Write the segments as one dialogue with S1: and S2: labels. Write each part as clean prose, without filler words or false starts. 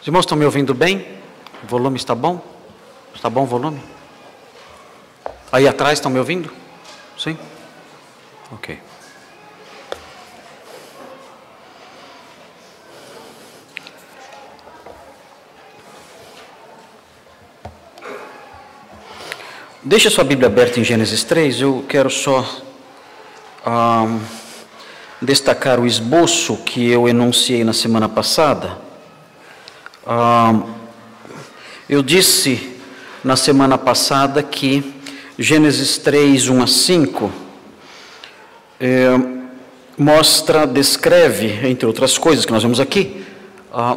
S1: Os irmãos estão me ouvindo bem? O volume está bom? Está bom o volume? Aí atrás estão me ouvindo? Sim? Ok. Deixa sua Bíblia aberta em Gênesis 3, eu quero só destacar o esboço que eu enunciei na semana passada. Eu disse na semana passada que Gênesis 3, 1 a 5, descreve, entre outras coisas que nós vemos aqui,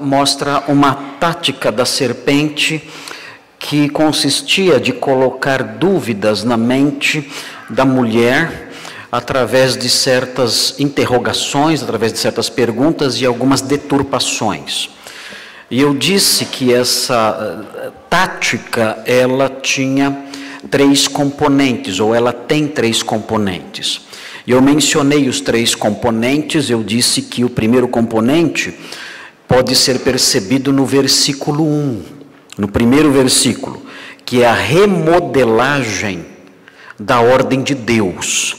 S1: mostra uma tática da serpente que consistia de colocar dúvidas na mente da mulher através de certas interrogações, através de certas perguntas e algumas deturpações. E eu disse que essa tática, ela tinha 3 componentes, ou ela tem 3 componentes. E eu mencionei os 3 componentes, eu disse que o primeiro componente pode ser percebido no versículo 1, no primeiro versículo, que é a remodelagem da ordem de Deus.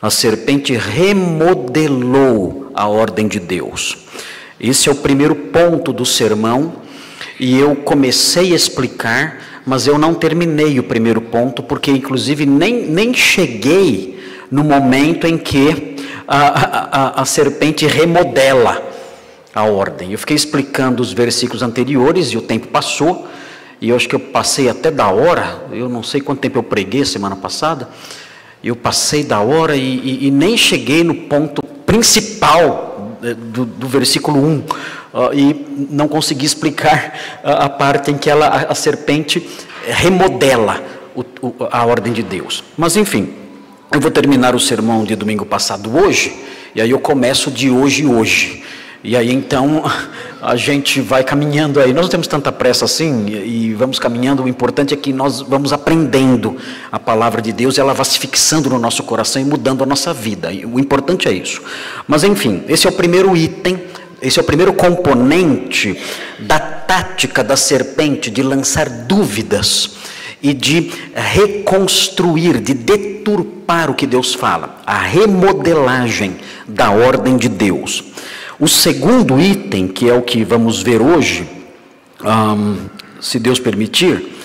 S1: A serpente remodelou a ordem de Deus. Esse é o primeiro ponto do sermão, e eu comecei a explicar, mas eu não terminei o primeiro ponto, porque inclusive nem cheguei no momento em que a serpente remodela a ordem. Eu fiquei explicando os versículos anteriores e o tempo passou, e eu acho que eu passei até da hora, eu não sei quanto tempo eu preguei semana passada, eu passei da hora e nem cheguei no ponto principal do versículo 1, e não consegui explicar a parte em que a serpente remodela a ordem de Deus. Mas enfim, eu vou terminar o sermão de domingo passado hoje, e aí eu começo de hoje. E aí então a gente vai caminhando aí, nós não temos tanta pressa assim, e vamos caminhando. O importante é que nós vamos aprendendo a palavra de Deus, e ela vai se fixando no nosso coração e mudando a nossa vida, o importante é isso. Mas enfim, esse é o primeiro item, esse é o primeiro componente da tática da serpente de lançar dúvidas e de reconstruir, de deturpar o que Deus fala, a remodelagem da ordem de Deus. O segundo item, que é o que vamos ver hoje, se Deus permitir,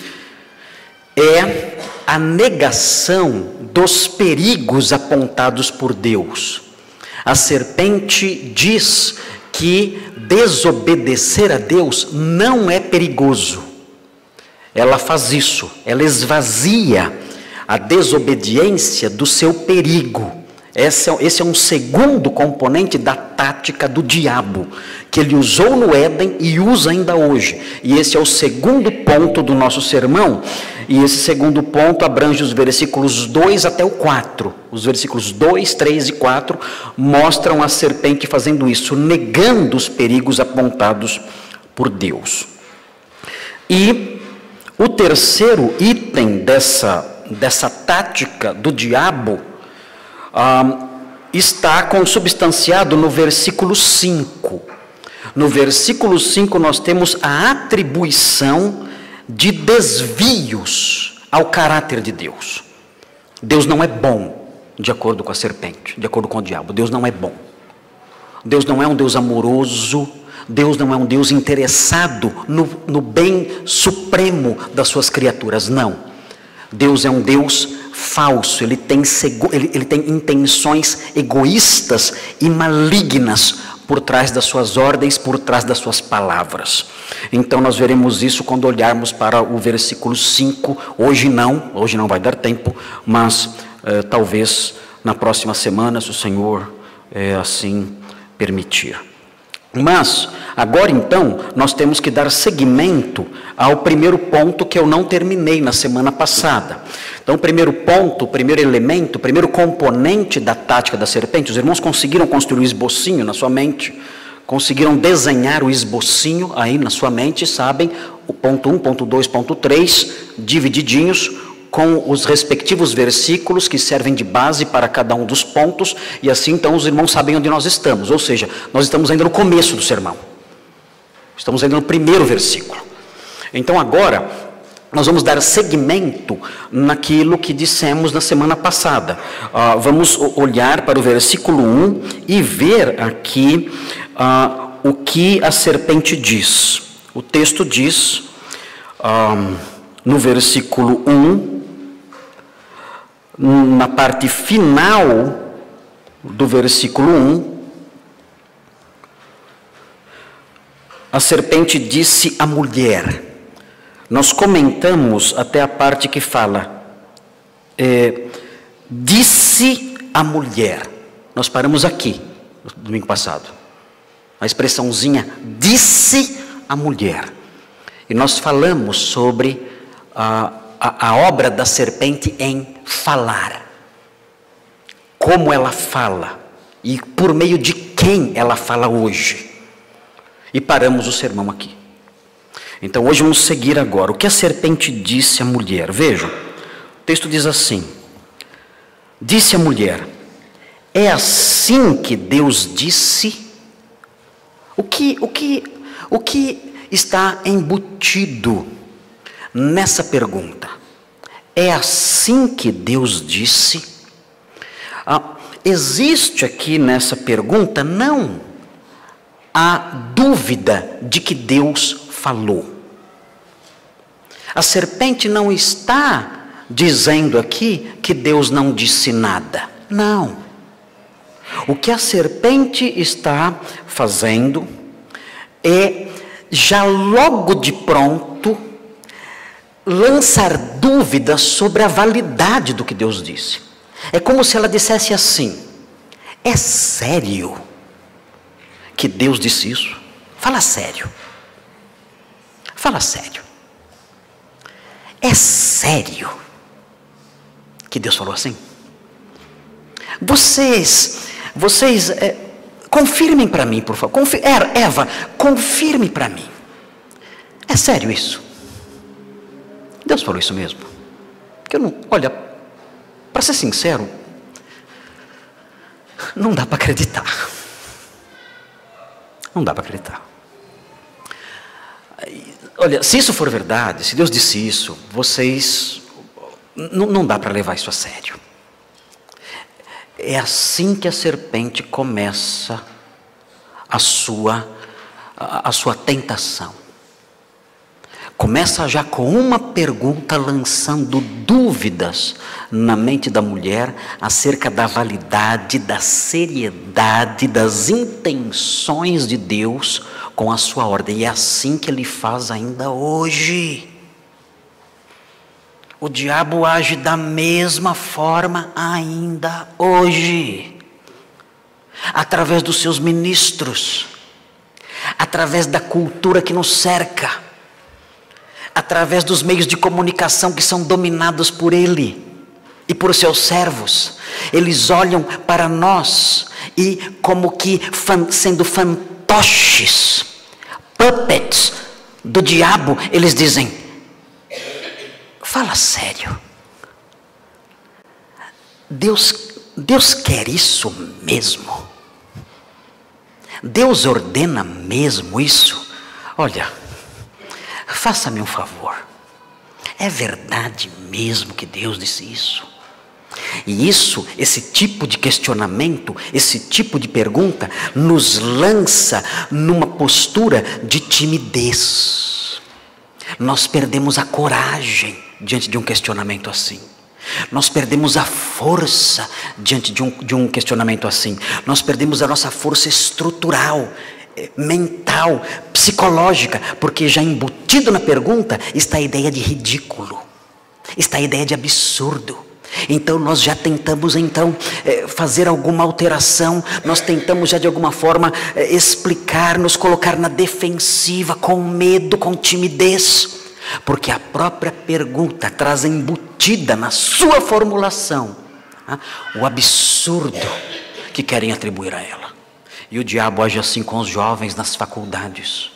S1: é a negação dos perigos apontados por Deus. A serpente diz que desobedecer a Deus não é perigoso. Ela faz isso, ela esvazia a desobediência do seu perigo. Esse é um segundo componente da tática do diabo, que ele usou no Éden e usa ainda hoje. E esse é o segundo ponto do nosso sermão, e esse segundo ponto abrange os versículos 2 até o 4. Os versículos 2, 3 e 4 mostram a serpente fazendo isso, negando os perigos apontados por Deus. E o terceiro item dessa tática do diabo está consubstanciado no versículo 5. No versículo 5 nós temos a atribuição de desvios ao caráter de Deus. Deus não é bom, de acordo com a serpente, de acordo com o diabo. Deus não é bom. Deus não é um Deus amoroso. Deus não é um Deus interessado no bem supremo das suas criaturas, não. Deus é um Deus falso, ele tem intenções egoístas e malignas por trás das suas ordens, por trás das suas palavras. Então nós veremos isso quando olharmos para o versículo 5, hoje não vai dar tempo, mas talvez na próxima semana, se o Senhor assim permitir. Mas, agora então, nós temos que dar seguimento ao primeiro ponto que eu não terminei na semana passada. Então, o primeiro ponto, o primeiro elemento, o primeiro componente da tática da serpente, os irmãos conseguiram construir o esbocinho na sua mente, conseguiram desenhar o esbocinho aí na sua mente, sabem, o ponto 1, ponto 2, ponto 3, divididinhos, com os respectivos versículos que servem de base para cada um dos pontos, e assim então os irmãos sabem onde nós estamos, ou seja, nós estamos ainda no começo do sermão. Estamos ainda no primeiro versículo. Então agora nós vamos dar seguimento naquilo que dissemos na semana passada. Vamos olhar para o versículo 1 e ver aqui o que a serpente diz. O texto diz, no versículo 1, na parte final do versículo 1, a serpente disse à mulher. Nós comentamos até a parte que fala, disse a mulher. Nós paramos aqui, no domingo passado. A expressãozinha, disse a mulher. E nós falamos sobre a obra da serpente em falar. Como ela fala. E por meio de quem ela fala hoje. E paramos o sermão aqui. Então hoje vamos seguir agora. O que a serpente disse à mulher? Vejam, o texto diz assim. Disse a mulher, é assim que Deus disse? O que está embutido nessa pergunta? É assim que Deus disse? Existe aqui nessa pergunta não a dúvida de que Deus falou. A serpente não está dizendo aqui que Deus não disse nada. Não. O que a serpente está fazendo é, já logo de pronto, lançar dúvidas sobre a validade do que Deus disse. É como se ela dissesse assim, é sério que Deus disse isso? Fala sério. Fala sério. É sério que Deus falou assim? Vocês confirmem para mim, por favor. Eva, confirme para mim. É sério isso? Deus falou isso mesmo? Porque eu não, olha, para ser sincero, não dá para acreditar. Não dá para acreditar. Olha, se isso for verdade, se Deus disse isso, vocês, não dá para levar isso a sério. É assim que a serpente começa a sua tentação. Começa já com uma pergunta, lançando dúvidas na mente da mulher acerca da validade, da seriedade, das intenções de Deus com a sua ordem. E é assim que ele faz ainda hoje. O diabo age da mesma forma ainda hoje. Através dos seus ministros, através da cultura que nos cerca, através dos meios de comunicação que são dominados por ele e por seus servos. Eles olham para nós e, como que sendo fantoches, puppets do diabo, eles dizem, fala sério. Deus quer isso mesmo? Deus ordena mesmo isso? Olha, faça-me um favor. É verdade mesmo que Deus disse isso? E isso, esse tipo de questionamento, esse tipo de pergunta, nos lança numa postura de timidez. Nós perdemos a coragem diante de um questionamento assim. Nós perdemos a força diante de um questionamento assim. Nós perdemos a nossa força estrutural, mental, psicológica, porque já embutido na pergunta está a ideia de ridículo, está a ideia de absurdo. Então nós já tentamos fazer alguma alteração, nós tentamos já de alguma forma explicar, nos colocar na defensiva, com medo, com timidez, porque a própria pergunta traz embutida na sua formulação o absurdo que querem atribuir a ela. E o diabo age assim com os jovens nas faculdades.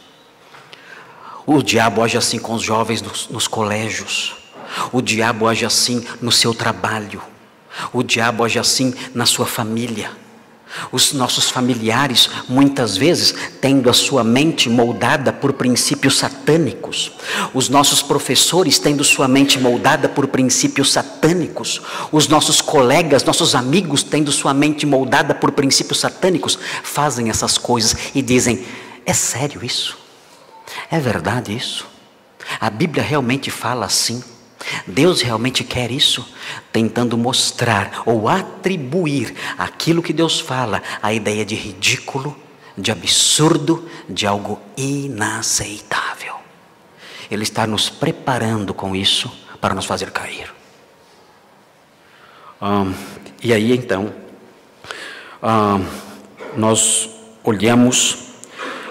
S1: O diabo age assim com os jovens nos colégios. O diabo age assim no seu trabalho. O diabo age assim na sua família. Os nossos familiares, muitas vezes, tendo a sua mente moldada por princípios satânicos. Os nossos professores, tendo sua mente moldada por princípios satânicos. Os nossos colegas, nossos amigos, tendo sua mente moldada por princípios satânicos, fazem essas coisas e dizem: é sério isso? É verdade isso? A Bíblia realmente fala assim? Deus realmente quer isso? Tentando mostrar ou atribuir aquilo que Deus fala à ideia de ridículo, de absurdo, de algo inaceitável. Ele está nos preparando com isso para nos fazer cair. E aí então, nós olhamos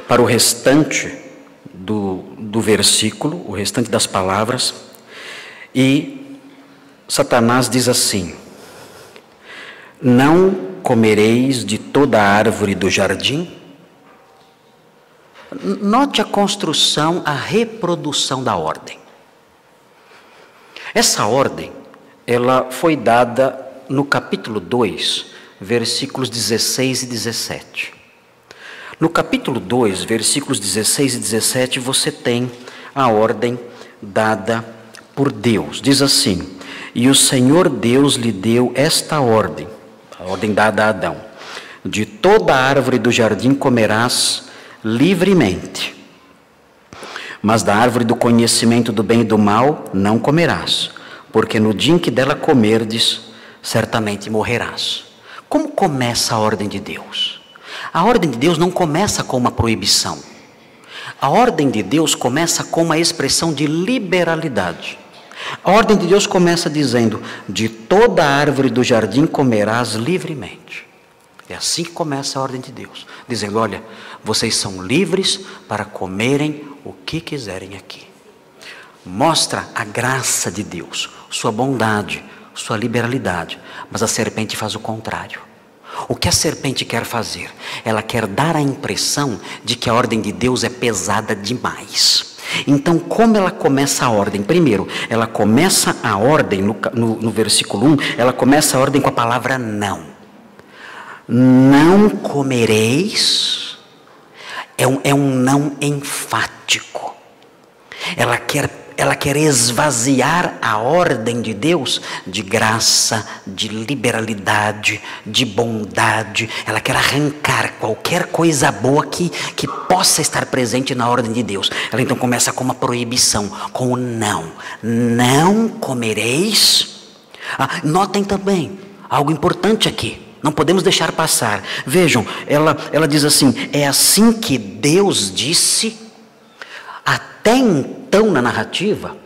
S1: para o restante do versículo, o restante das palavras, e Satanás diz assim: não comereis de toda a árvore do jardim. Note a construção, a reprodução da ordem. Essa ordem, ela foi dada no capítulo 2, versículos 16 e 17. No capítulo 2, versículos 16 e 17, você tem a ordem dada por Deus. Diz assim: e o Senhor Deus lhe deu esta ordem, a ordem dada a Adão: de toda a árvore do jardim comerás livremente, mas da árvore do conhecimento do bem e do mal não comerás, porque no dia em que dela comerdes, certamente morrerás. Como começa a ordem de Deus? A ordem de Deus não começa com uma proibição. A ordem de Deus começa com uma expressão de liberalidade. A ordem de Deus começa dizendo: de toda a árvore do jardim comerás livremente. É assim que começa a ordem de Deus, dizendo: olha, vocês são livres para comerem o que quiserem aqui. Mostra a graça de Deus, sua bondade, sua liberalidade. Mas a serpente faz o contrário. O que a serpente quer fazer? Ela quer dar a impressão de que a ordem de Deus é pesada demais. Então, como ela começa a ordem? Primeiro, ela começa a ordem, no versículo 1, ela começa a ordem com a palavra não. Não comereis, é um não enfático. Ela quer esvaziar a ordem de Deus de graça, de liberalidade, de bondade. Ela quer arrancar qualquer coisa boa que possa estar presente na ordem de Deus. Ela então começa com uma proibição, com o não. Não comereis. Notem também algo importante aqui. Não podemos deixar passar. Vejam, ela diz assim: é assim que Deus disse. Até então na narrativa,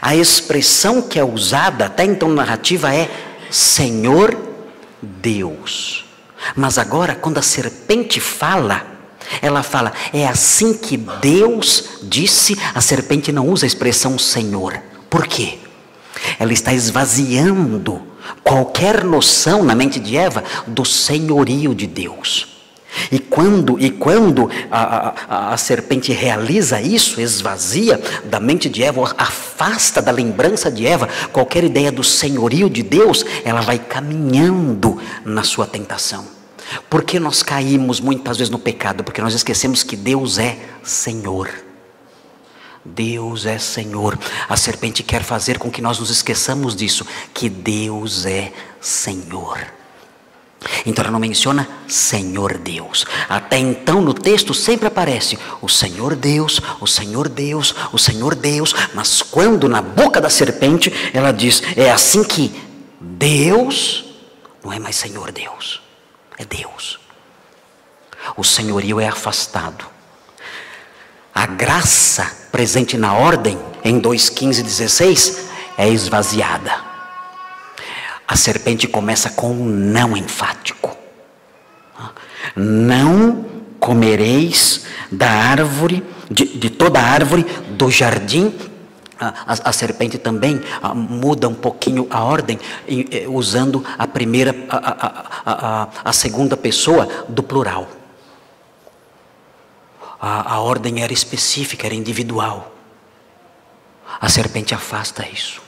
S1: a expressão que é usada até então na narrativa é Senhor Deus. Mas agora, quando a serpente fala, ela fala: é assim que Deus disse. A serpente não usa a expressão Senhor. Por quê? Ela está esvaziando qualquer noção na mente de Eva do senhorio de Deus. E quando a serpente realiza isso, esvazia da mente de Eva, afasta da lembrança de Eva qualquer ideia do senhorio de Deus, ela vai caminhando na sua tentação. Por que nós caímos muitas vezes no pecado? Porque nós esquecemos que Deus é Senhor. Deus é Senhor. A serpente quer fazer com que nós nos esqueçamos disso, que Deus é Senhor. Então ela não menciona Senhor Deus. Até então no texto sempre aparece o Senhor Deus, o Senhor Deus, o Senhor Deus. Mas quando na boca da serpente ela diz: é assim que Deus não é mais Senhor Deus, é Deus. O senhorio é afastado. A graça presente na ordem em 2:15 e 16 é esvaziada. A serpente começa com um não enfático. Não comereis da árvore, de toda a árvore do jardim. A serpente também muda um pouquinho a ordem, usando a segunda pessoa do plural. A ordem era específica, era individual. A serpente afasta isso.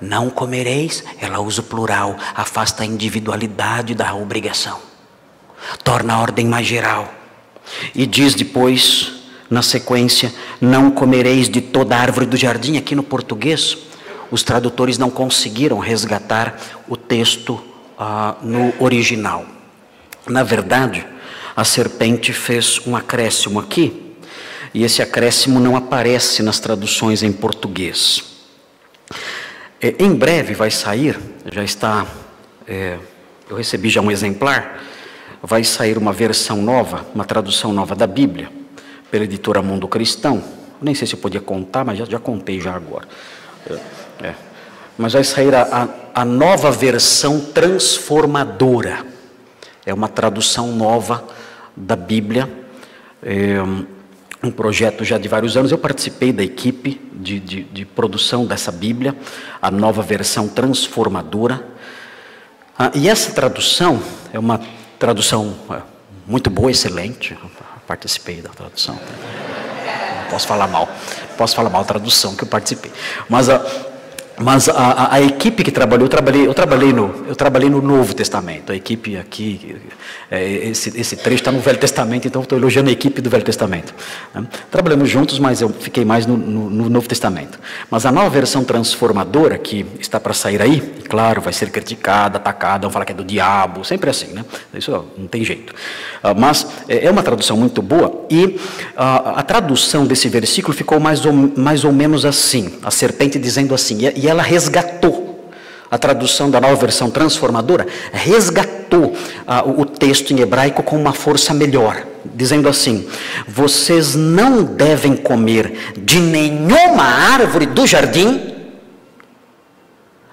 S1: Não comereis, ela usa o plural, afasta a individualidade da obrigação. torna a ordem mais geral. E diz depois, na sequência, não comereis de toda árvore do jardim. Aqui no português, os tradutores não conseguiram resgatar o texto no original. Na verdade, a serpente fez um acréscimo aqui, e esse acréscimo não aparece nas traduções em português. Em breve vai sair, já está, eu recebi já um exemplar, vai sair uma versão nova, uma tradução nova da Bíblia, pela editora Mundo Cristão. Nem sei se eu podia contar, mas já contei já agora. Mas vai sair a nova versão transformadora. É uma tradução nova da Bíblia, um projeto já de vários anos. Eu participei da equipe de produção dessa Bíblia, a nova versão transformadora. E essa tradução é uma tradução muito boa, excelente. Eu participei da tradução. Não posso falar mal da tradução que eu participei. Mas a equipe que trabalhou, eu trabalhei no Novo Testamento. A equipe aqui, esse trecho está no Velho Testamento, então estou elogiando a equipe do Velho Testamento. Trabalhamos juntos, mas eu fiquei mais no Novo Testamento. Mas a nova versão transformadora, que está para sair aí, claro, vai ser criticada, atacada, vão falar que é do diabo, sempre assim, né? Isso não tem jeito. Mas é uma tradução muito boa, e a tradução desse versículo ficou mais ou menos assim, a serpente dizendo assim, e ela resgatou, a tradução da nova versão transformadora, resgatou o texto em hebraico com uma força melhor, dizendo assim: vocês não devem comer de nenhuma árvore do jardim.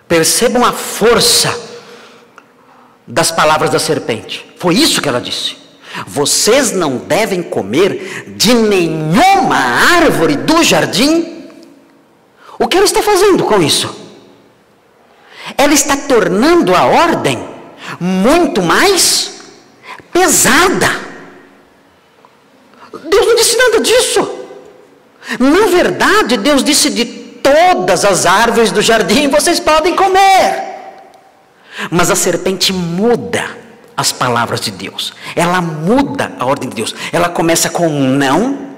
S1: Percebam a força das palavras da serpente, foi isso que ela disse: vocês não devem comer de nenhuma árvore do jardim. O que ela está fazendo com isso? Ela está tornando a ordem muito mais pesada. Deus não disse nada disso. Na verdade, Deus disse: de todas as árvores do jardim vocês podem comer. Mas a serpente muda as palavras de Deus. Ela muda a ordem de Deus. Ela começa com um não,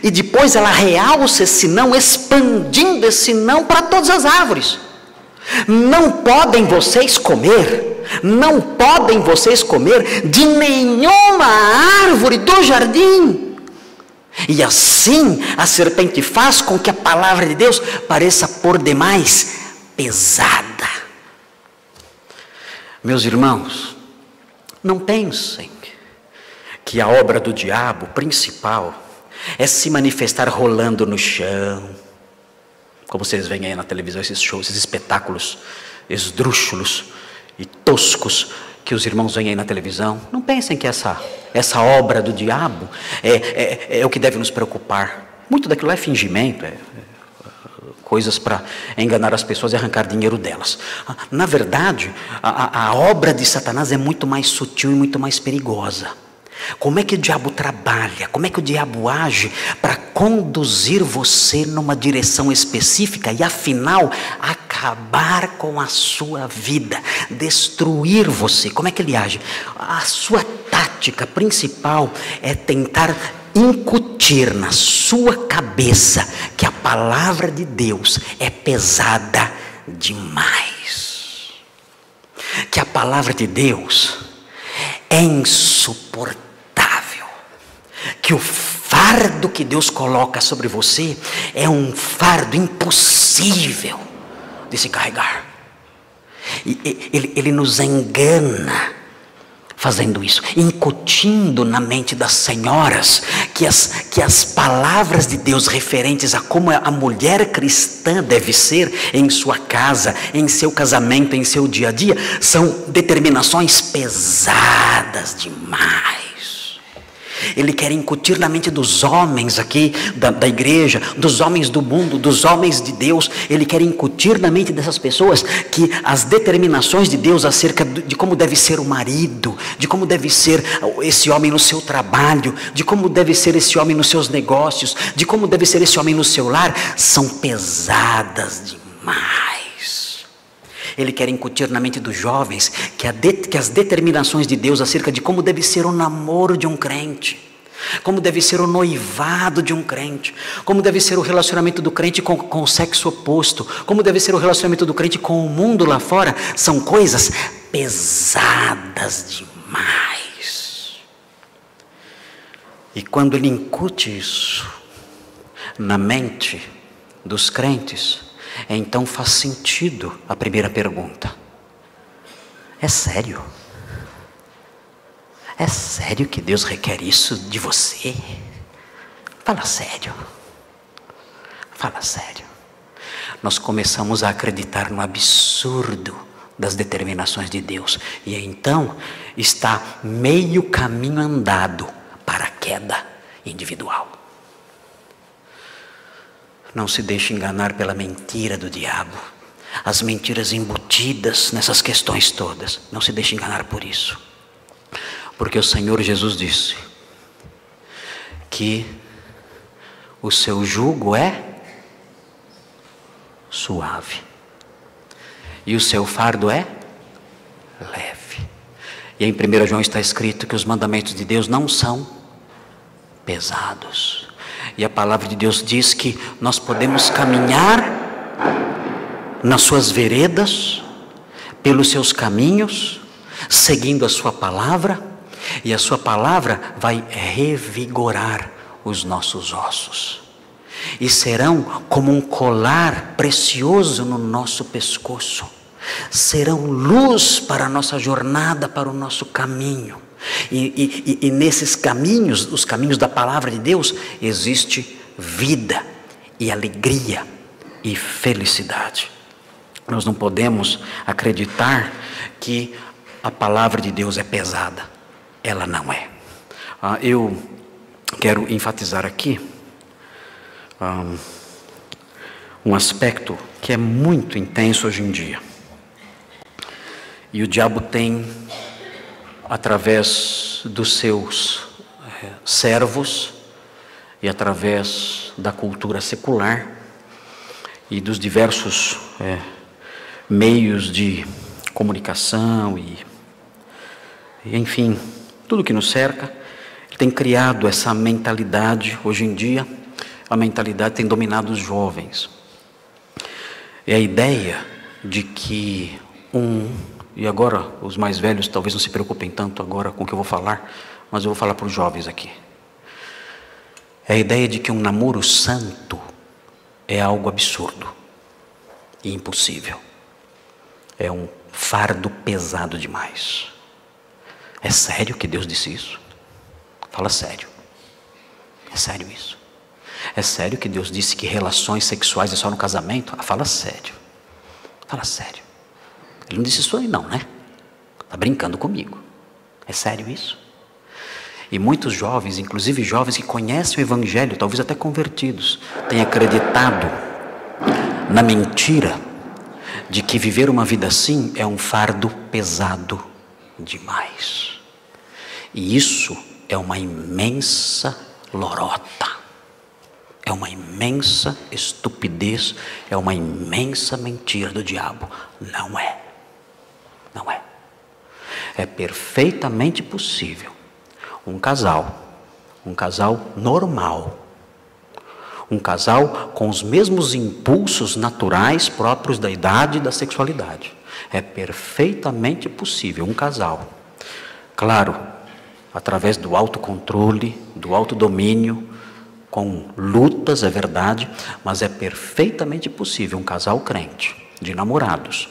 S1: e depois ela realça esse não, expandindo esse não para todas as árvores. Não podem vocês comer, não podem vocês comer de nenhuma árvore do jardim. E assim a serpente faz com que a palavra de Deus pareça por demais pesada. Meus irmãos, não pensem que a obra do diabo principal é se manifestar rolando no chão, como vocês veem aí na televisão, esses shows, esses espetáculos esdrúxulos e toscos que os irmãos veem aí na televisão. Não pensem que essa obra do diabo é o que deve nos preocupar. Muito daquilo é fingimento, coisas para enganar as pessoas e arrancar dinheiro delas. Na verdade, a obra de Satanás é muito mais sutil e muito mais perigosa. Como é que o diabo trabalha? Como é que o diabo age para conduzir você numa direção específica e afinal acabar com a sua vida, destruir você? Como é que ele age? A sua tática principal é tentar incutir na sua cabeça que a palavra de Deus é pesada demais, que a palavra de Deus é insuportável, que o fardo que Deus coloca sobre você é um fardo impossível de se carregar. E ele nos engana fazendo isso, incutindo na mente das senhoras que as palavras de Deus referentes a como a mulher cristã deve ser em sua casa, em seu casamento, em seu dia a dia, são determinações pesadas demais. Ele quer incutir na mente dos homens aqui da igreja, dos homens do mundo, dos homens de Deus. Ele quer incutir na mente dessas pessoas que as determinações de Deus acerca de como deve ser o marido, de como deve ser esse homem no seu trabalho, de como deve ser esse homem nos seus negócios, de como deve ser esse homem no seu lar, são pesadas demais. Ele quer incutir na mente dos jovens que as determinações de Deus acerca de como deve ser o namoro de um crente, como deve ser o noivado de um crente, como deve ser o relacionamento do crente com o sexo oposto, como deve ser o relacionamento do crente com o mundo lá fora, são coisas pesadas demais. E quando ele incute isso na mente dos crentes, então faz sentido a primeira pergunta: é sério? É sério que Deus requer isso de você? Fala sério. Fala sério. Nós começamos a acreditar no absurdo das determinações de Deus, e então está meio caminho andado para a queda individual. Não se deixe enganar pela mentira do diabo, as mentiras embutidas nessas questões todas. Não se deixe enganar por isso, porque o Senhor Jesus disse que o seu jugo é suave e o seu fardo é leve. E em 1 João está escrito que os mandamentos de Deus não são pesados. E a palavra de Deus diz que nós podemos caminhar nas suas veredas, pelos seus caminhos, seguindo a sua palavra, e a sua palavra vai revigorar os nossos ossos, e serão como um colar precioso no nosso pescoço, serão luz para a nossa jornada, para o nosso caminho. E nesses caminhos, os caminhos da palavra de Deus, existe vida e alegria e felicidade. Nós não podemos acreditar que a palavra de Deus é pesada. Ela não é. Eu quero enfatizar aqui um aspecto que é muito intenso hoje em dia. E o diabo tem, através dos seus servos e através da cultura secular e dos diversos meios de comunicação e enfim, tudo que nos cerca, ele tem criado essa mentalidade. Hoje em dia, a mentalidade tem dominado os jovens. É a ideia de que e agora os mais velhos talvez não se preocupem tanto agora com o que eu vou falar, mas eu vou falar para os jovens aqui. É a ideia de que um namoro santo é algo absurdo e impossível. É um fardo pesado demais. É sério que Deus disse isso? Fala sério. É sério isso? É sério que Deus disse que relações sexuais é só no casamento? Fala sério. Fala sério. Ele não disse isso aí não, né? Está brincando comigo. É sério isso? E muitos jovens, inclusive jovens que conhecem o Evangelho, talvez até convertidos, têm acreditado na mentira de que viver uma vida assim é um fardo pesado demais. E isso é uma imensa lorota, é uma imensa estupidez, é uma imensa mentira do diabo. Não é. Não é. É perfeitamente possível um casal normal, um casal com os mesmos impulsos naturais próprios da idade e da sexualidade. É perfeitamente possível um casal, claro, através do autocontrole, do autodomínio, com lutas, é verdade, mas é perfeitamente possível um casal crente, de namorados,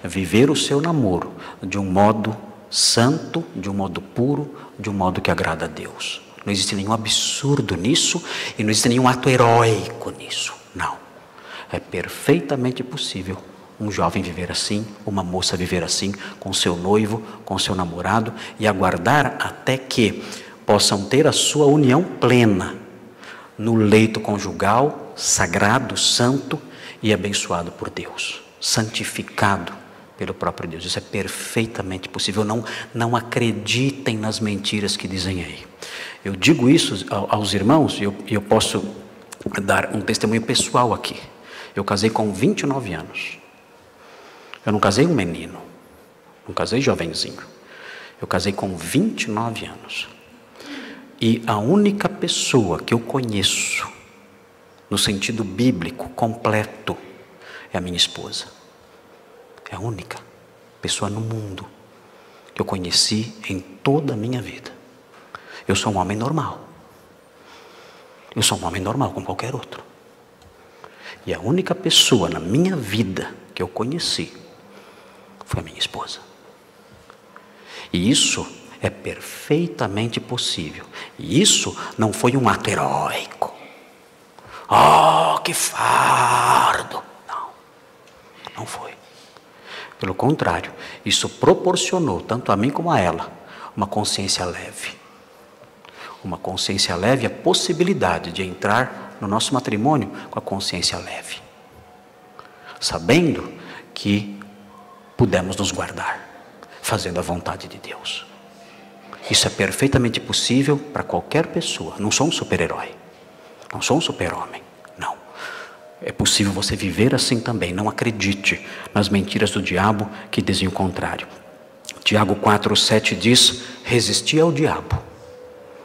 S1: viver o seu namoro de um modo santo, de um modo puro, de um modo que agrada a Deus. Não existe nenhum absurdo nisso e não existe nenhum ato heróico nisso, não. É perfeitamente possível um jovem viver assim, uma moça viver assim, com seu noivo, com seu namorado, e aguardar até que possam ter a sua união plena no leito conjugal, sagrado, santo e abençoado por Deus, santificado pelo próprio Deus. Isso é perfeitamente possível. Não acreditem nas mentiras que dizem aí. Eu digo isso aos irmãos, e eu posso dar um testemunho pessoal aqui. Eu casei com 29 anos. Eu não casei um menino, não casei jovenzinho. Eu casei com 29 anos. E a única pessoa que eu conheço, no sentido bíblico completo, é a minha esposa. É a única pessoa no mundo que eu conheci em toda a minha vida. Eu sou um homem normal. Eu sou um homem normal como qualquer outro. E a única pessoa na minha vida que eu conheci foi a minha esposa. E isso é perfeitamente possível. E isso não foi um ato heróico. Oh, que fardo! Não, não foi. Pelo contrário, isso proporcionou, tanto a mim como a ela, uma consciência leve. Uma consciência leve e a possibilidade de entrar no nosso matrimônio com a consciência leve. Sabendo que pudemos nos guardar, fazendo a vontade de Deus. Isso é perfeitamente possível para qualquer pessoa. Não sou um super-herói. Não sou um super-homem. Não. É possível você viver assim também. Não acredite nas mentiras do diabo que dizem o contrário. Tiago 4,7 diz: resisti ao diabo.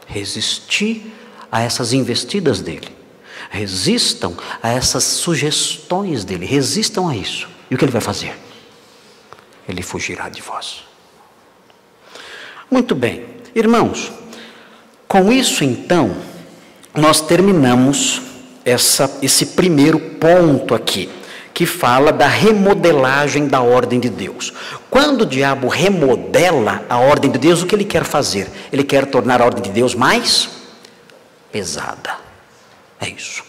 S1: Resisti a essas investidas dele. Resistam a essas sugestões dele. Resistam a isso. E o que ele vai fazer? Ele fugirá de vós. Muito bem, irmãos, com isso então, nós terminamos esse primeiro ponto aqui, que fala da remodelagem da ordem de Deus. Quando o diabo remodela a ordem de Deus, o que ele quer fazer? Ele quer tornar a ordem de Deus mais pesada. É isso.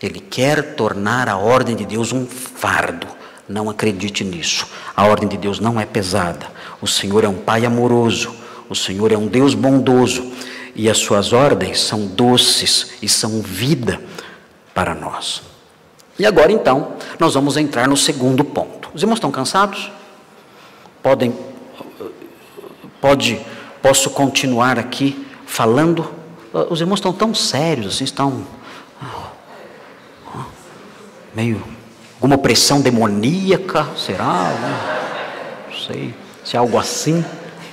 S1: Ele quer tornar a ordem de Deus um fardo. Não acredite nisso. A ordem de Deus não é pesada. O Senhor é um Pai amoroso. O Senhor é um Deus bondoso. E as suas ordens são doces e são vida para nós. E agora então, nós vamos entrar no segundo ponto. Os irmãos estão cansados? Posso continuar aqui falando? Os irmãos estão tão sérios assim, estão meio alguma opressão demoníaca, será? Não sei, se é algo assim.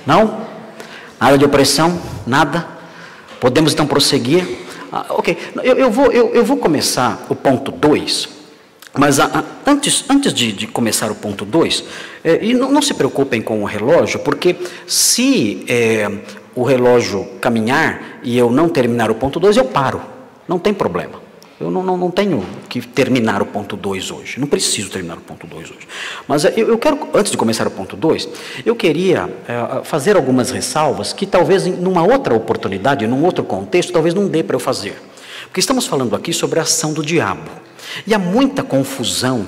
S1: Não? Nada de opressão? Nada? Podemos então prosseguir? Ok, eu vou começar o ponto 2, mas antes de começar o ponto 2, e não se preocupem com o relógio, porque se o relógio caminhar e eu não terminar o ponto 2, eu paro, não tem problema. Eu não tenho que terminar o ponto 2 hoje, não preciso terminar o ponto 2 hoje. Mas eu quero, antes de começar o ponto 2, eu queria fazer algumas ressalvas que talvez numa outra oportunidade, num outro contexto, talvez não dê para eu fazer. Porque estamos falando aqui sobre a ação do diabo. E há muita confusão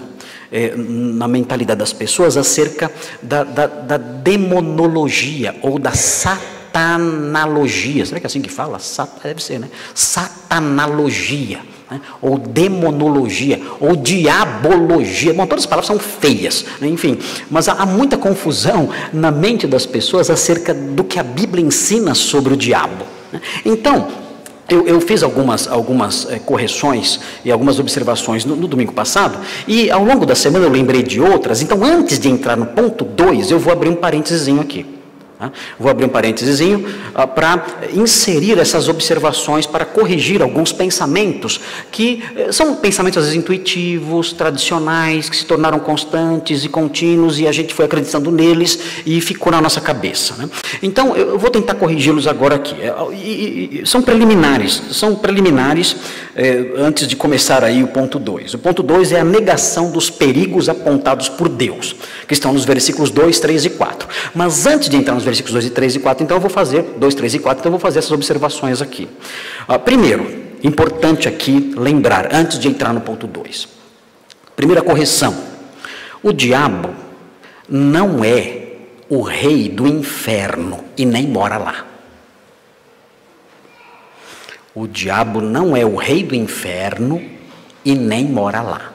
S1: na mentalidade das pessoas acerca da demonologia ou da satanalogia. Será que é assim que fala? Deve ser, né? Satanalogia. Ou demonologia, ou diabologia. Bom, todas as palavras são feias, né? Enfim, mas há muita confusão na mente das pessoas acerca do que a Bíblia ensina sobre o diabo, né? Então, eu fiz algumas correções e algumas observações no domingo passado, e ao longo da semana eu lembrei de outras. Então, antes de entrar no ponto 2, eu vou abrir um parêntesezinho aqui. Vou abrir um parêntesezinho para inserir essas observações, para corrigir alguns pensamentos que são pensamentos às vezes intuitivos, tradicionais, que se tornaram constantes e contínuos e a gente foi acreditando neles e ficou na nossa cabeça, né? Então eu vou tentar corrigi-los agora aqui. São preliminares antes de começar aí o ponto 2. O ponto 2 é a negação dos perigos apontados por Deus, que estão nos versículos 2, 3 e 4. Mas antes de entrar nos versículos 2 e 3 e 4, então eu vou fazer, 2, 3 e 4, então eu vou fazer essas observações aqui. Primeiro, importante aqui lembrar, antes de entrar no ponto 2. Primeira correção, o diabo não é o rei do inferno e nem mora lá. O diabo não é o rei do inferno e nem mora lá.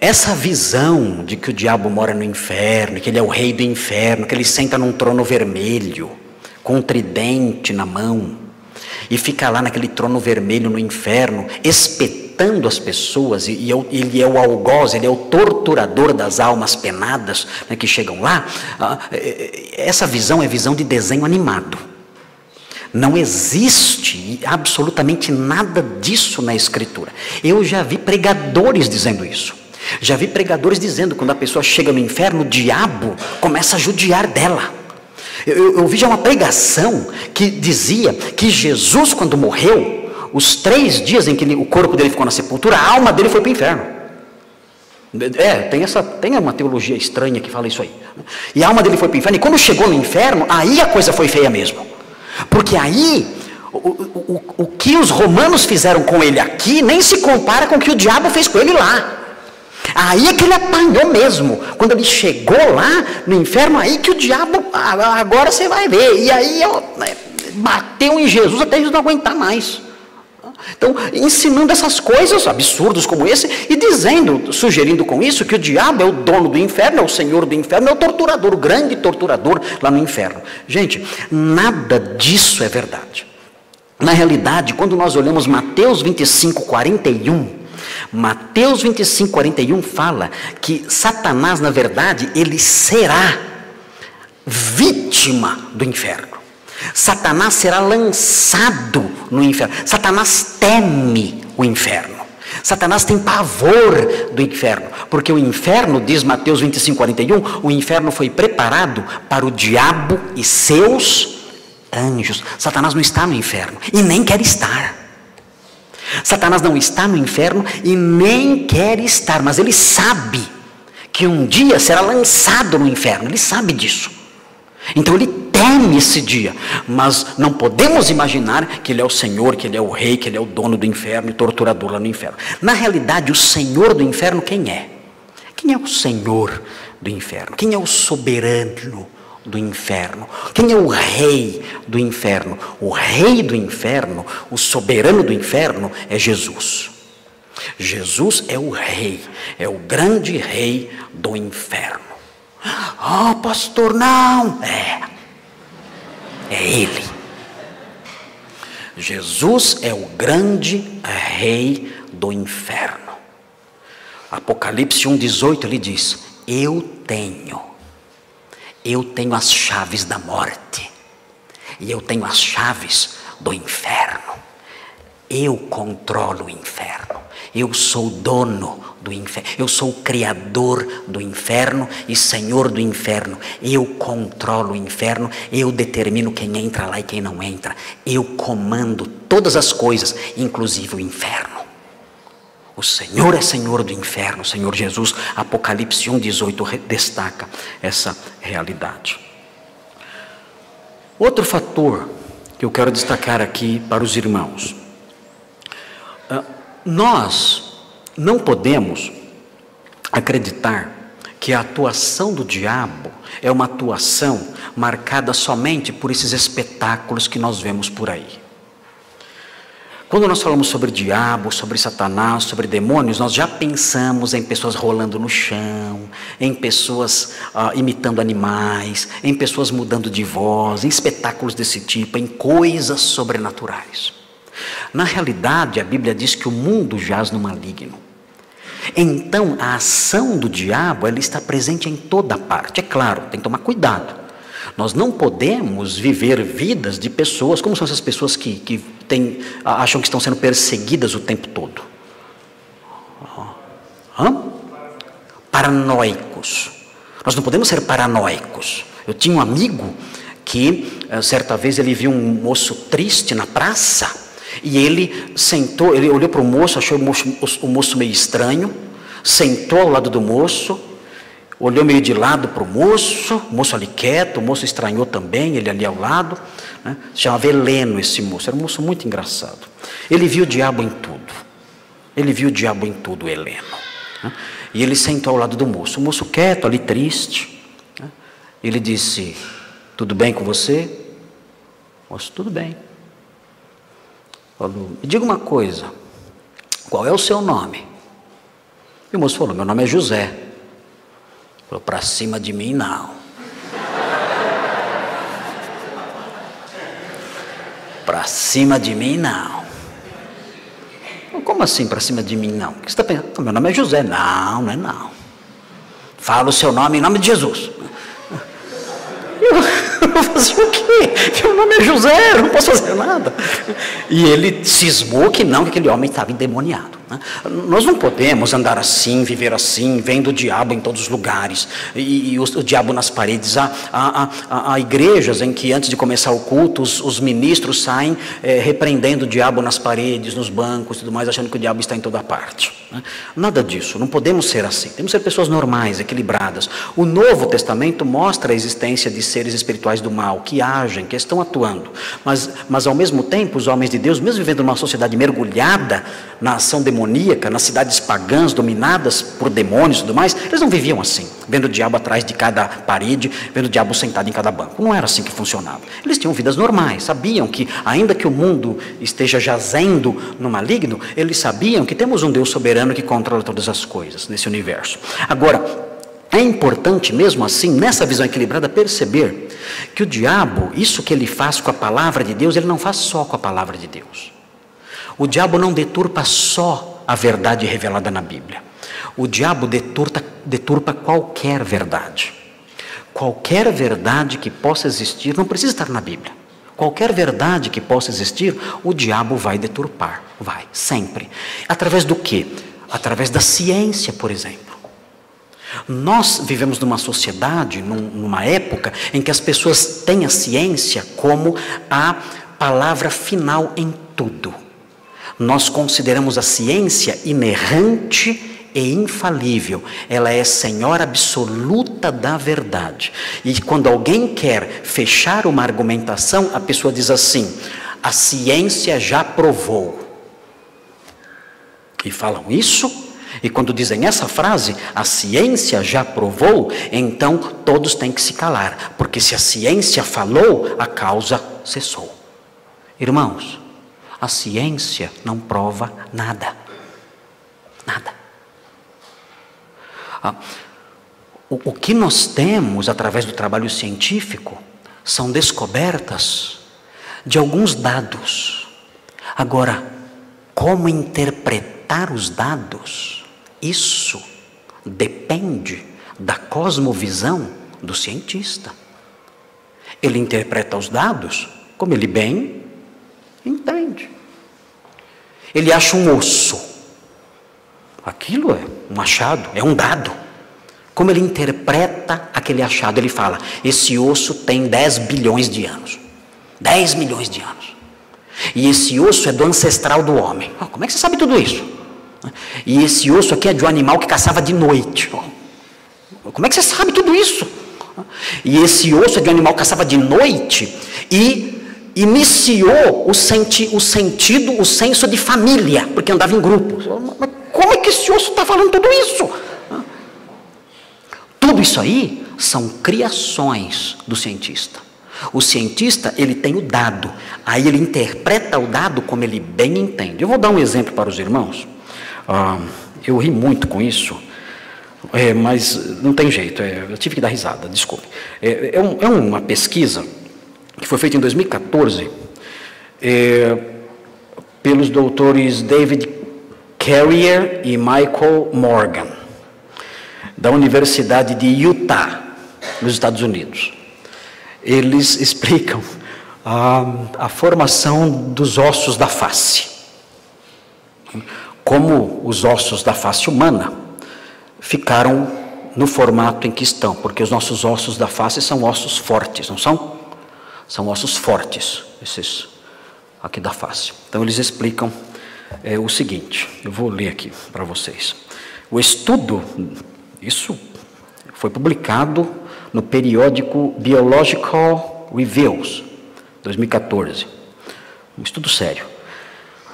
S1: Essa visão de que o diabo mora no inferno, que ele é o rei do inferno, que ele senta num trono vermelho, com um tridente na mão, e fica lá naquele trono vermelho no inferno, espetando açoitando as pessoas, ele é o algoz, ele é o torturador das almas penadas, né, que chegam lá. Essa visão é visão de desenho animado. Não existe absolutamente nada disso na Escritura. Eu já vi pregadores dizendo isso. Já vi pregadores dizendo, quando a pessoa chega no inferno, o diabo começa a judiar dela. Eu vi já uma pregação que dizia que Jesus, quando morreu, os 3 dias em que o corpo dele ficou na sepultura, a alma dele foi para o inferno. Tem uma teologia estranha que fala isso aí. E a alma dele foi para o inferno, e quando chegou no inferno, aí a coisa foi feia mesmo. Porque aí, o que os romanos fizeram com ele aqui, nem se compara com o que o diabo fez com ele lá. Aí é que ele apanhou mesmo. Quando ele chegou lá no inferno, aí que o diabo, agora você vai ver. E aí bateu em Jesus até Jesus não aguentar mais. Então, ensinando essas coisas, absurdos como esse, e sugerindo com isso que o diabo é o dono do inferno, é o senhor do inferno, é o torturador, o grande torturador lá no inferno. Gente, nada disso é verdade. Na realidade, quando nós olhamos Mateus 25, 41, Mateus 25, 41 fala que Satanás, na verdade, ele será vítima do inferno. Satanás será lançado no inferno. Satanás teme o inferno. Satanás tem pavor do inferno. Porque o inferno, diz Mateus 25, 41, o inferno foi preparado para o diabo e seus anjos. Satanás não está no inferno e nem quer estar. Satanás não está no inferno e nem quer estar, mas ele sabe que um dia será lançado no inferno, ele sabe disso. Então ele teme esse dia, mas não podemos imaginar que ele é o Senhor, que ele é o rei, que ele é o dono do inferno e torturador lá no inferno. Na realidade, o Senhor do inferno quem é? Quem é o Senhor do inferno? Quem é o soberano do inferno? Quem é o rei do inferno? O rei do inferno, o soberano do inferno é Jesus. Jesus é o rei, é o grande rei do inferno. Ah, pastor, não. É ele. Jesus é o grande rei do inferno. Apocalipse 1,18 ele diz: eu tenho as chaves da morte, e eu tenho as chaves do inferno. Eu controlo o inferno, eu sou dono do inferno, eu sou o criador do inferno e senhor do inferno. Eu controlo o inferno, eu determino quem entra lá e quem não entra. Eu comando todas as coisas, inclusive o inferno. O Senhor é Senhor do inferno, o Senhor Jesus. Apocalipse 1,18 destaca essa realidade. Outro fator que eu quero destacar aqui para os irmãos. Nós não podemos acreditar que a atuação do diabo é uma atuação marcada somente por esses espetáculos que nós vemos por aí. Quando nós falamos sobre diabo, sobre Satanás, sobre demônios, nós já pensamos em pessoas rolando no chão, em pessoas imitando animais, em pessoas mudando de voz, em espetáculos desse tipo, em coisas sobrenaturais. Na realidade, a Bíblia diz que o mundo jaz no maligno. Então, a ação do diabo, ela está presente em toda parte. É claro, tem que tomar cuidado. Nós não podemos viver vidas de pessoas, como são essas pessoas que acham que estão sendo perseguidas o tempo todo? Paranoicos. Nós não podemos ser paranoicos. Eu tinha um amigo que, certa vez, ele viu um moço triste na praça, e ele sentou, ele olhou para o moço, achou o moço meio estranho, sentou ao lado do moço, olhou meio de lado para o moço ali quieto, o moço estranhou também, ele ali ao lado, né? Se chamava Heleno esse moço, era um moço muito engraçado. Ele viu o diabo em tudo, Heleno. Né? E ele sentou ao lado do moço, o moço quieto ali, triste. Né? Ele disse: tudo bem com você? Moço, tudo bem. Falou: me diga uma coisa, qual é o seu nome? E o moço falou: meu nome é José. Falou: para cima de mim não. Para cima de mim não. Como assim para cima de mim não? O que você está pensando? Meu nome é José. Não, não é não. Fala o seu nome em nome de Jesus. Eu vou fazer o quê? Meu nome é José, eu não posso fazer nada. E ele cismou que não, que aquele homem estava endemoniado. Nós não podemos andar assim, viver assim, vendo o diabo em todos os lugares, e o diabo nas paredes. Há igrejas em que antes de começar o culto, os ministros saem repreendendo o diabo nas paredes, nos bancos e tudo mais, achando que o diabo está em toda parte. Nada disso, não podemos ser assim, temos que ser pessoas normais, equilibradas. O Novo Testamento mostra a existência de seres espirituais do mal, que agem, que estão atuando, mas ao mesmo tempo os homens de Deus, mesmo vivendo numa sociedade mergulhada na ação demoníaca, nas cidades pagãs dominadas por demônios e tudo mais, eles não viviam assim, vendo o diabo atrás de cada parede, vendo o diabo sentado em cada banco. Não era assim que funcionava. Eles tinham vidas normais, sabiam que ainda que o mundo esteja jazendo no maligno, eles sabiam que temos um Deus soberano que controla todas as coisas nesse universo. Agora, é importante mesmo assim, nessa visão equilibrada, perceber que o diabo, isso que ele faz com a palavra de Deus, ele não faz só com a palavra de Deus. O diabo não deturpa só a verdade revelada na Bíblia. O diabo deturpa qualquer verdade. Qualquer verdade que possa existir, não precisa estar na Bíblia. Qualquer verdade que possa existir, o diabo vai deturpar. Vai, sempre. Através do quê? Através da ciência, por exemplo. Nós vivemos numa sociedade, numa época em que as pessoas têm a ciência como a palavra final em tudo. Nós consideramos a ciência inerrante e infalível. Ela é senhora absoluta da verdade. E quando alguém quer fechar uma argumentação, a pessoa diz assim: a ciência já provou. E falam isso. E quando dizem essa frase, a ciência já provou, então todos têm que se calar, porque se a ciência falou, a causa cessou. Irmãos, a ciência não prova nada. Nada. O que nós temos através do trabalho científico são descobertas de alguns dados. Agora, como interpretar os dados? Isso depende da cosmovisão do cientista. Ele interpreta os dados como ele bem entende. Ele acha um osso. Aquilo é um achado, é um dado. Como ele interpreta aquele achado? Ele fala: esse osso tem 10 bilhões de anos. 10 milhões de anos. E esse osso é do ancestral do homem. Como é que você sabe tudo isso? E esse osso aqui é de um animal que caçava de noite. Como é que você sabe tudo isso? E esse osso é de um animal que caçava de noite e iniciou o sentido, o senso de família, porque andava em grupos. Mas como é que esse osso está falando tudo isso? Tudo isso aí são criações do cientista. O cientista, ele tem o dado, aí ele interpreta o dado como ele bem entende. Eu vou dar um exemplo para os irmãos. Eu ri muito com isso, mas não tem jeito, eu tive que dar risada, desculpe. É uma pesquisa que foi feita em 2014 pelos doutores David Carrier e Michael Morgan, da Universidade de Utah, nos Estados Unidos. Eles explicam a formação dos ossos da face. Como os ossos da face humana ficaram no formato em que estão, porque os nossos ossos da face são ossos fortes, não são? São ossos fortes, esses aqui da face. Então eles explicam o seguinte, eu vou ler aqui para vocês. O estudo, isso foi publicado no periódico Biological Reviews, 2014, um estudo sério.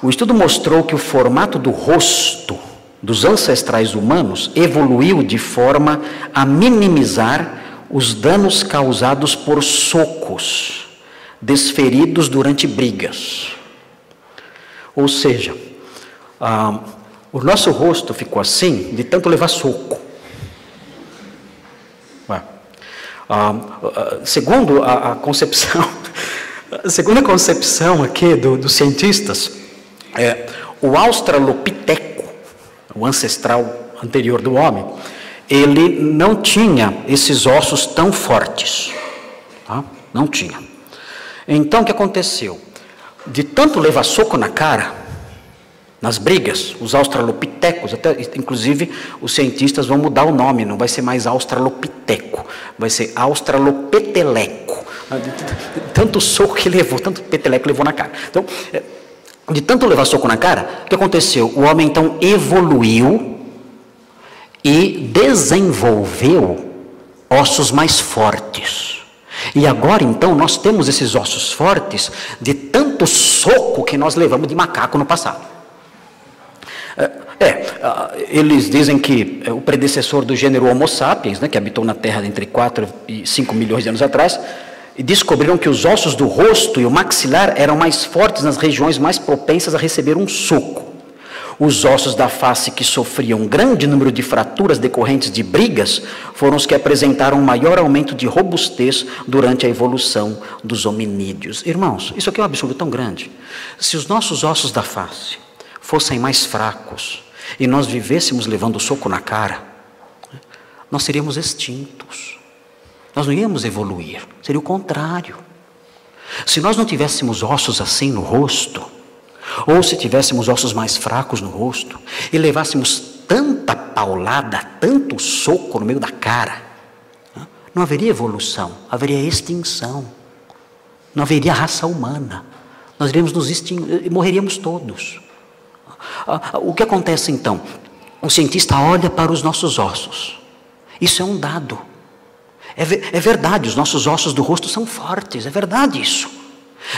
S1: O estudo mostrou que o formato do rosto dos ancestrais humanos evoluiu de forma a minimizar os danos causados por socos desferidos durante brigas. Ou seja, o nosso rosto ficou assim de tanto levar soco. Segundo a concepção, segundo a concepção aqui dos cientistas, O australopiteco, o ancestral anterior do homem, ele não tinha esses ossos tão fortes, tá? Não tinha. Então o que aconteceu? De tanto levar soco na cara, nas brigas, os australopitecos, até, inclusive os cientistas vão mudar o nome, não vai ser mais australopiteco, vai ser australopeteleco. Tanto soco que levou, tanto peteleco levou na cara. Então, de tanto levar soco na cara, o que aconteceu? O homem então evoluiu e desenvolveu ossos mais fortes. E agora então nós temos esses ossos fortes de tanto soco que nós levamos de macaco no passado. Eles dizem que o predecessor do gênero Homo sapiens, né, que habitou na Terra entre 4 e 5 milhões de anos atrás, descobriram que os ossos do rosto e o maxilar eram mais fortes nas regiões mais propensas a receber um soco. Os ossos da face que sofriam um grande número de fraturas decorrentes de brigas foram os que apresentaram um maior aumento de robustez durante a evolução dos hominídeos. Irmãos, isso aqui é um absurdo tão grande. Se os nossos ossos da face fossem mais fracos e nós vivêssemos levando soco na cara, nós seríamos extintos. Nós não íamos evoluir, seria o contrário. Se nós não tivéssemos ossos assim no rosto, ou se tivéssemos ossos mais fracos no rosto, e levássemos tanta paulada, tanto soco no meio da cara, não haveria evolução, haveria extinção. Não haveria raça humana. Nós iríamos nos extinguir, morreríamos todos. O que acontece então? O cientista olha para os nossos ossos. Isso é um dado. É verdade, os nossos ossos do rosto são fortes, é verdade isso.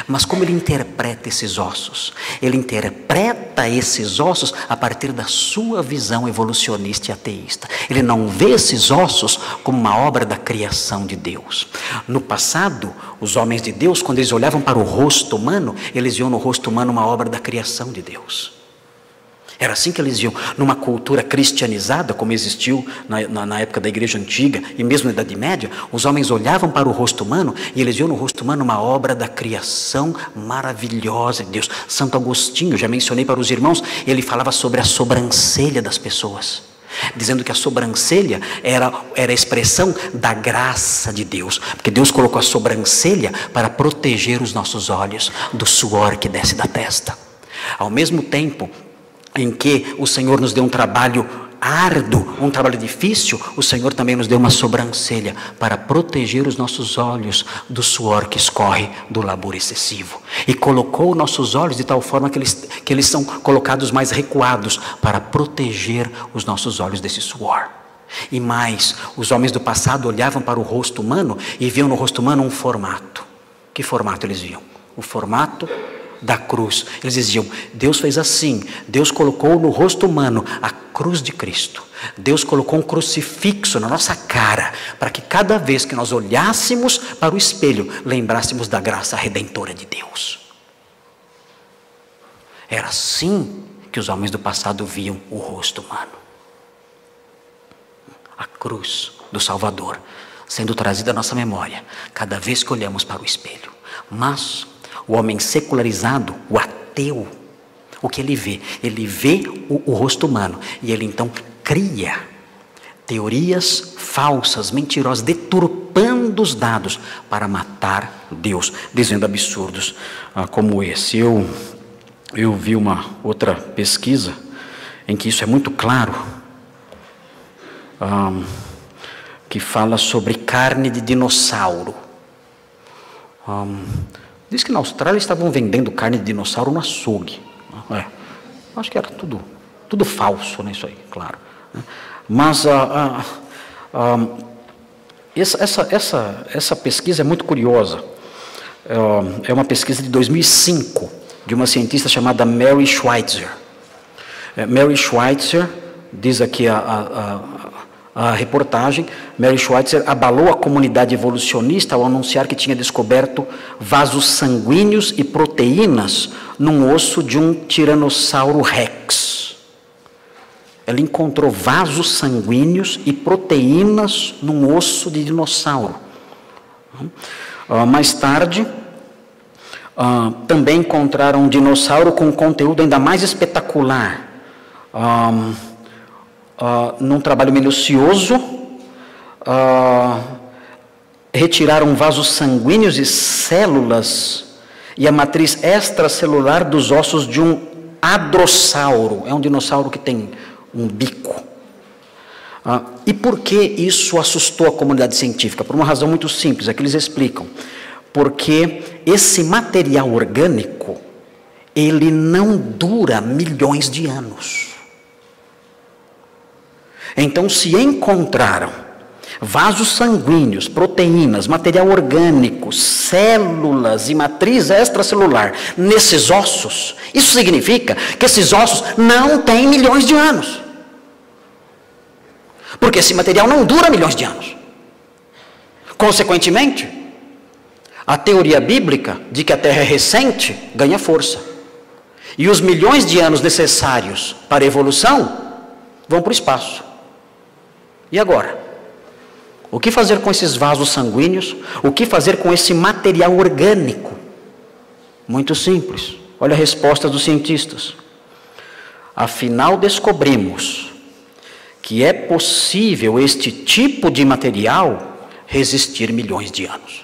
S1: Mas como ele interpreta esses ossos? Ele interpreta esses ossos a partir da sua visão evolucionista e ateísta. Ele não vê esses ossos como uma obra da criação de Deus. No passado, os homens de Deus, quando eles olhavam para o rosto humano, eles viam no rosto humano uma obra da criação de Deus. Era assim que eles viam. Numa cultura cristianizada, como existiu na época da igreja antiga e mesmo na Idade Média, os homens olhavam para o rosto humano e eles viam no rosto humano uma obra da criação maravilhosa de Deus. Santo Agostinho, já mencionei para os irmãos, ele falava sobre a sobrancelha das pessoas, dizendo que a sobrancelha era a expressão da graça de Deus, porque Deus colocou a sobrancelha para proteger os nossos olhos do suor que desce da testa. Ao mesmo tempo em que o Senhor nos deu um trabalho árduo, um trabalho difícil, o Senhor também nos deu uma sobrancelha para proteger os nossos olhos do suor que escorre do labor excessivo. E colocou nossos olhos de tal forma que eles são colocados mais recuados para proteger os nossos olhos desse suor. E mais, os homens do passado olhavam para o rosto humano e viam no rosto humano um formato. Que formato eles viam? O formato da cruz. Eles diziam, Deus fez assim, Deus colocou no rosto humano a cruz de Cristo. Deus colocou um crucifixo na nossa cara, para que cada vez que nós olhássemos para o espelho, lembrássemos da graça redentora de Deus. Era assim que os homens do passado viam o rosto humano. A cruz do Salvador sendo trazida à nossa memória, cada vez que olhamos para o espelho. Mas o homem secularizado, o ateu, o que ele vê? Ele vê o rosto humano e ele então cria teorias falsas, mentirosas, deturpando os dados para matar Deus, dizendo absurdos como esse. Eu vi uma outra pesquisa em que isso é muito claro, que fala sobre carne de dinossauro. Diz que na Austrália estavam vendendo carne de dinossauro no açougue. Acho que era tudo falso, né, isso aí, claro. Mas essa pesquisa é muito curiosa. É uma pesquisa de 2005, de uma cientista chamada Mary Schweitzer. Mary Schweitzer, diz aqui a reportagem, Mary Schweitzer abalou a comunidade evolucionista ao anunciar que tinha descoberto vasos sanguíneos e proteínas num osso de um tiranossauro rex. Ela encontrou vasos sanguíneos e proteínas num osso de dinossauro. Mais tarde, também encontraram um dinossauro com um conteúdo ainda mais espetacular espetacular, num trabalho minucioso, retiraram vasos sanguíneos e células e a matriz extracelular dos ossos de um hadrossauro. É um dinossauro que tem um bico. E por que isso assustou a comunidade científica? Por uma razão muito simples, é que eles explicam. Porque esse material orgânico, ele não dura milhões de anos. Então, se encontraram vasos sanguíneos, proteínas, material orgânico, células e matriz extracelular nesses ossos, isso significa que esses ossos não têm milhões de anos. Porque esse material não dura milhões de anos. Consequentemente, a teoria bíblica de que a Terra é recente ganha força. E os milhões de anos necessários para a evolução vão para o espaço. E agora? O que fazer com esses vasos sanguíneos? O que fazer com esse material orgânico? Muito simples. Olha a resposta dos cientistas. Afinal, descobrimos que é possível este tipo de material resistir milhões de anos.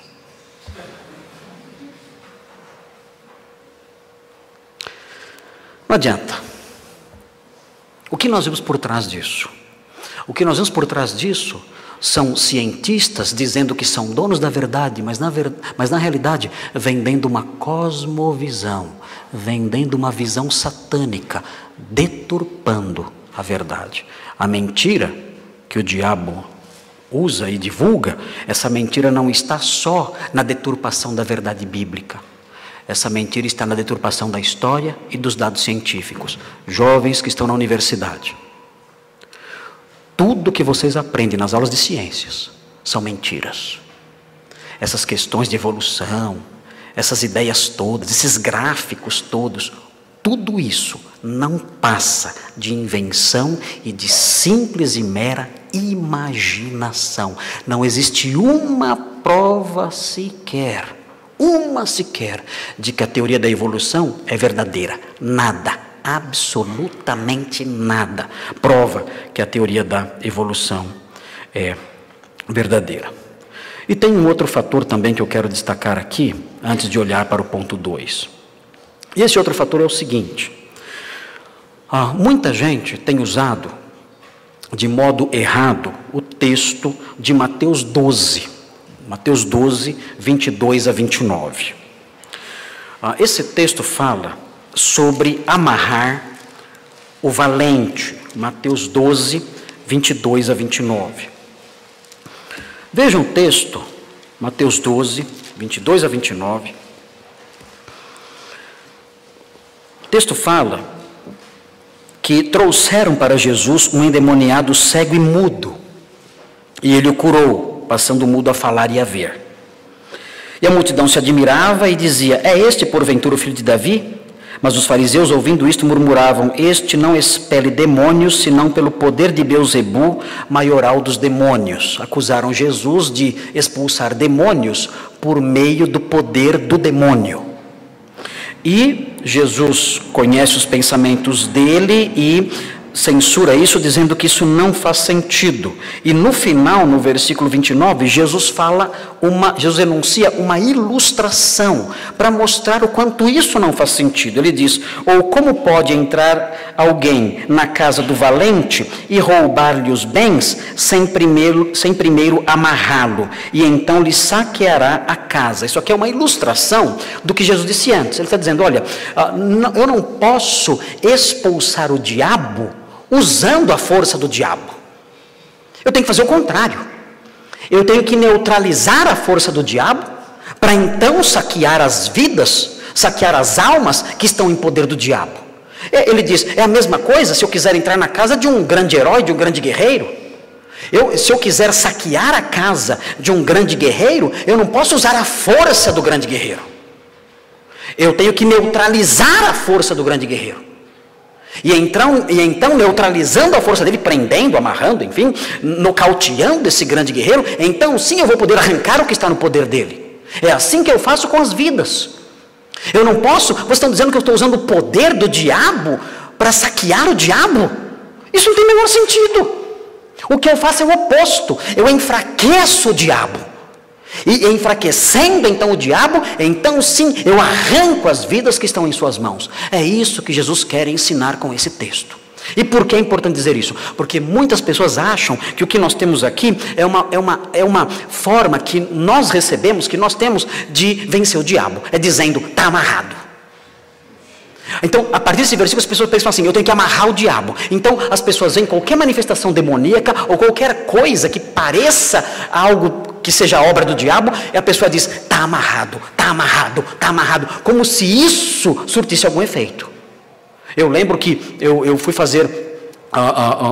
S1: Não adianta. O que nós vemos por trás disso? O que nós vemos por trás disso são cientistas dizendo que são donos da verdade, mas na realidade vendendo uma cosmovisão, vendendo uma visão satânica, deturpando a verdade. A mentira que o diabo usa e divulga, essa mentira não está só na deturpação da verdade bíblica. Essa mentira está na deturpação da história e dos dados científicos. Jovens que estão na universidade. Tudo que vocês aprendem nas aulas de ciências são mentiras. Essas questões de evolução, essas ideias todas, esses gráficos todos, tudo isso não passa de invenção e de simples e mera imaginação. Não existe uma prova sequer, de que a teoria da evolução é verdadeira. Nada. Absolutamente nada prova que a teoria da evolução é verdadeira. E tem um outro fator também que eu quero destacar aqui, antes de olhar para o ponto 2. E esse outro fator é o seguinte: muita gente tem usado de modo errado o texto de Mateus 12, 22 a 29. Esse texto fala sobre amarrar o valente, Mateus 12, 22 a 29. Vejam o texto, Mateus 12, 22 a 29. O texto fala que trouxeram para Jesus um endemoniado cego e mudo, e ele o curou, passando o mudo a falar e a ver. E a multidão se admirava e dizia: é este porventura o filho de Davi? Mas os fariseus, ouvindo isto, murmuravam: este não expele demônios, senão pelo poder de Beelzebu, maioral dos demônios. Acusaram Jesus de expulsar demônios por meio do poder do demônio. E Jesus conhece os pensamentos dele e censura isso, dizendo que isso não faz sentido. E no final, no versículo 29, Jesus enuncia uma ilustração para mostrar o quanto isso não faz sentido. Ele diz: ou como pode entrar alguém na casa do valente e roubar-lhe os bens sem primeiro amarrá-lo, e então lhe saqueará a casa. Isso aqui é uma ilustração do que Jesus disse antes. Ele está dizendo: olha, eu não posso expulsar o diabo usando a força do diabo. Eu tenho que fazer o contrário. Eu tenho que neutralizar a força do diabo para então saquear as vidas, saquear as almas que estão em poder do diabo. Ele diz: é a mesma coisa se eu quiser entrar na casa de um grande herói, de um grande guerreiro. Se eu quiser saquear a casa de um grande guerreiro, eu não posso usar a força do grande guerreiro. Eu tenho que neutralizar a força do grande guerreiro. E então, neutralizando a força dele, prendendo, amarrando, enfim, nocauteando esse grande guerreiro, então sim eu vou poder arrancar o que está no poder dele. É assim que eu faço com as vidas. Eu não posso, vocês estão dizendo que eu estou usando o poder do diabo
S2: para saquear o diabo? Isso não tem o menor sentido. O que eu faço é o oposto, eu enfraqueço o diabo. E enfraquecendo então o diabo, então sim, eu arranco as vidas que estão em suas mãos. É isso que Jesus quer ensinar com esse texto. E por que é importante dizer isso? Porque muitas pessoas acham que o que nós temos aqui é uma forma que nós recebemos, que nós temos de vencer o diabo. É dizendo, está amarrado. Então, a partir desse versículo, as pessoas pensam assim, eu tenho que amarrar o diabo. Então, as pessoas veem qualquer manifestação demoníaca ou qualquer coisa que pareça algo que seja obra do diabo, e a pessoa diz, está amarrado, está amarrado, está amarrado, como se isso surtisse algum efeito. Eu lembro que eu fui fazer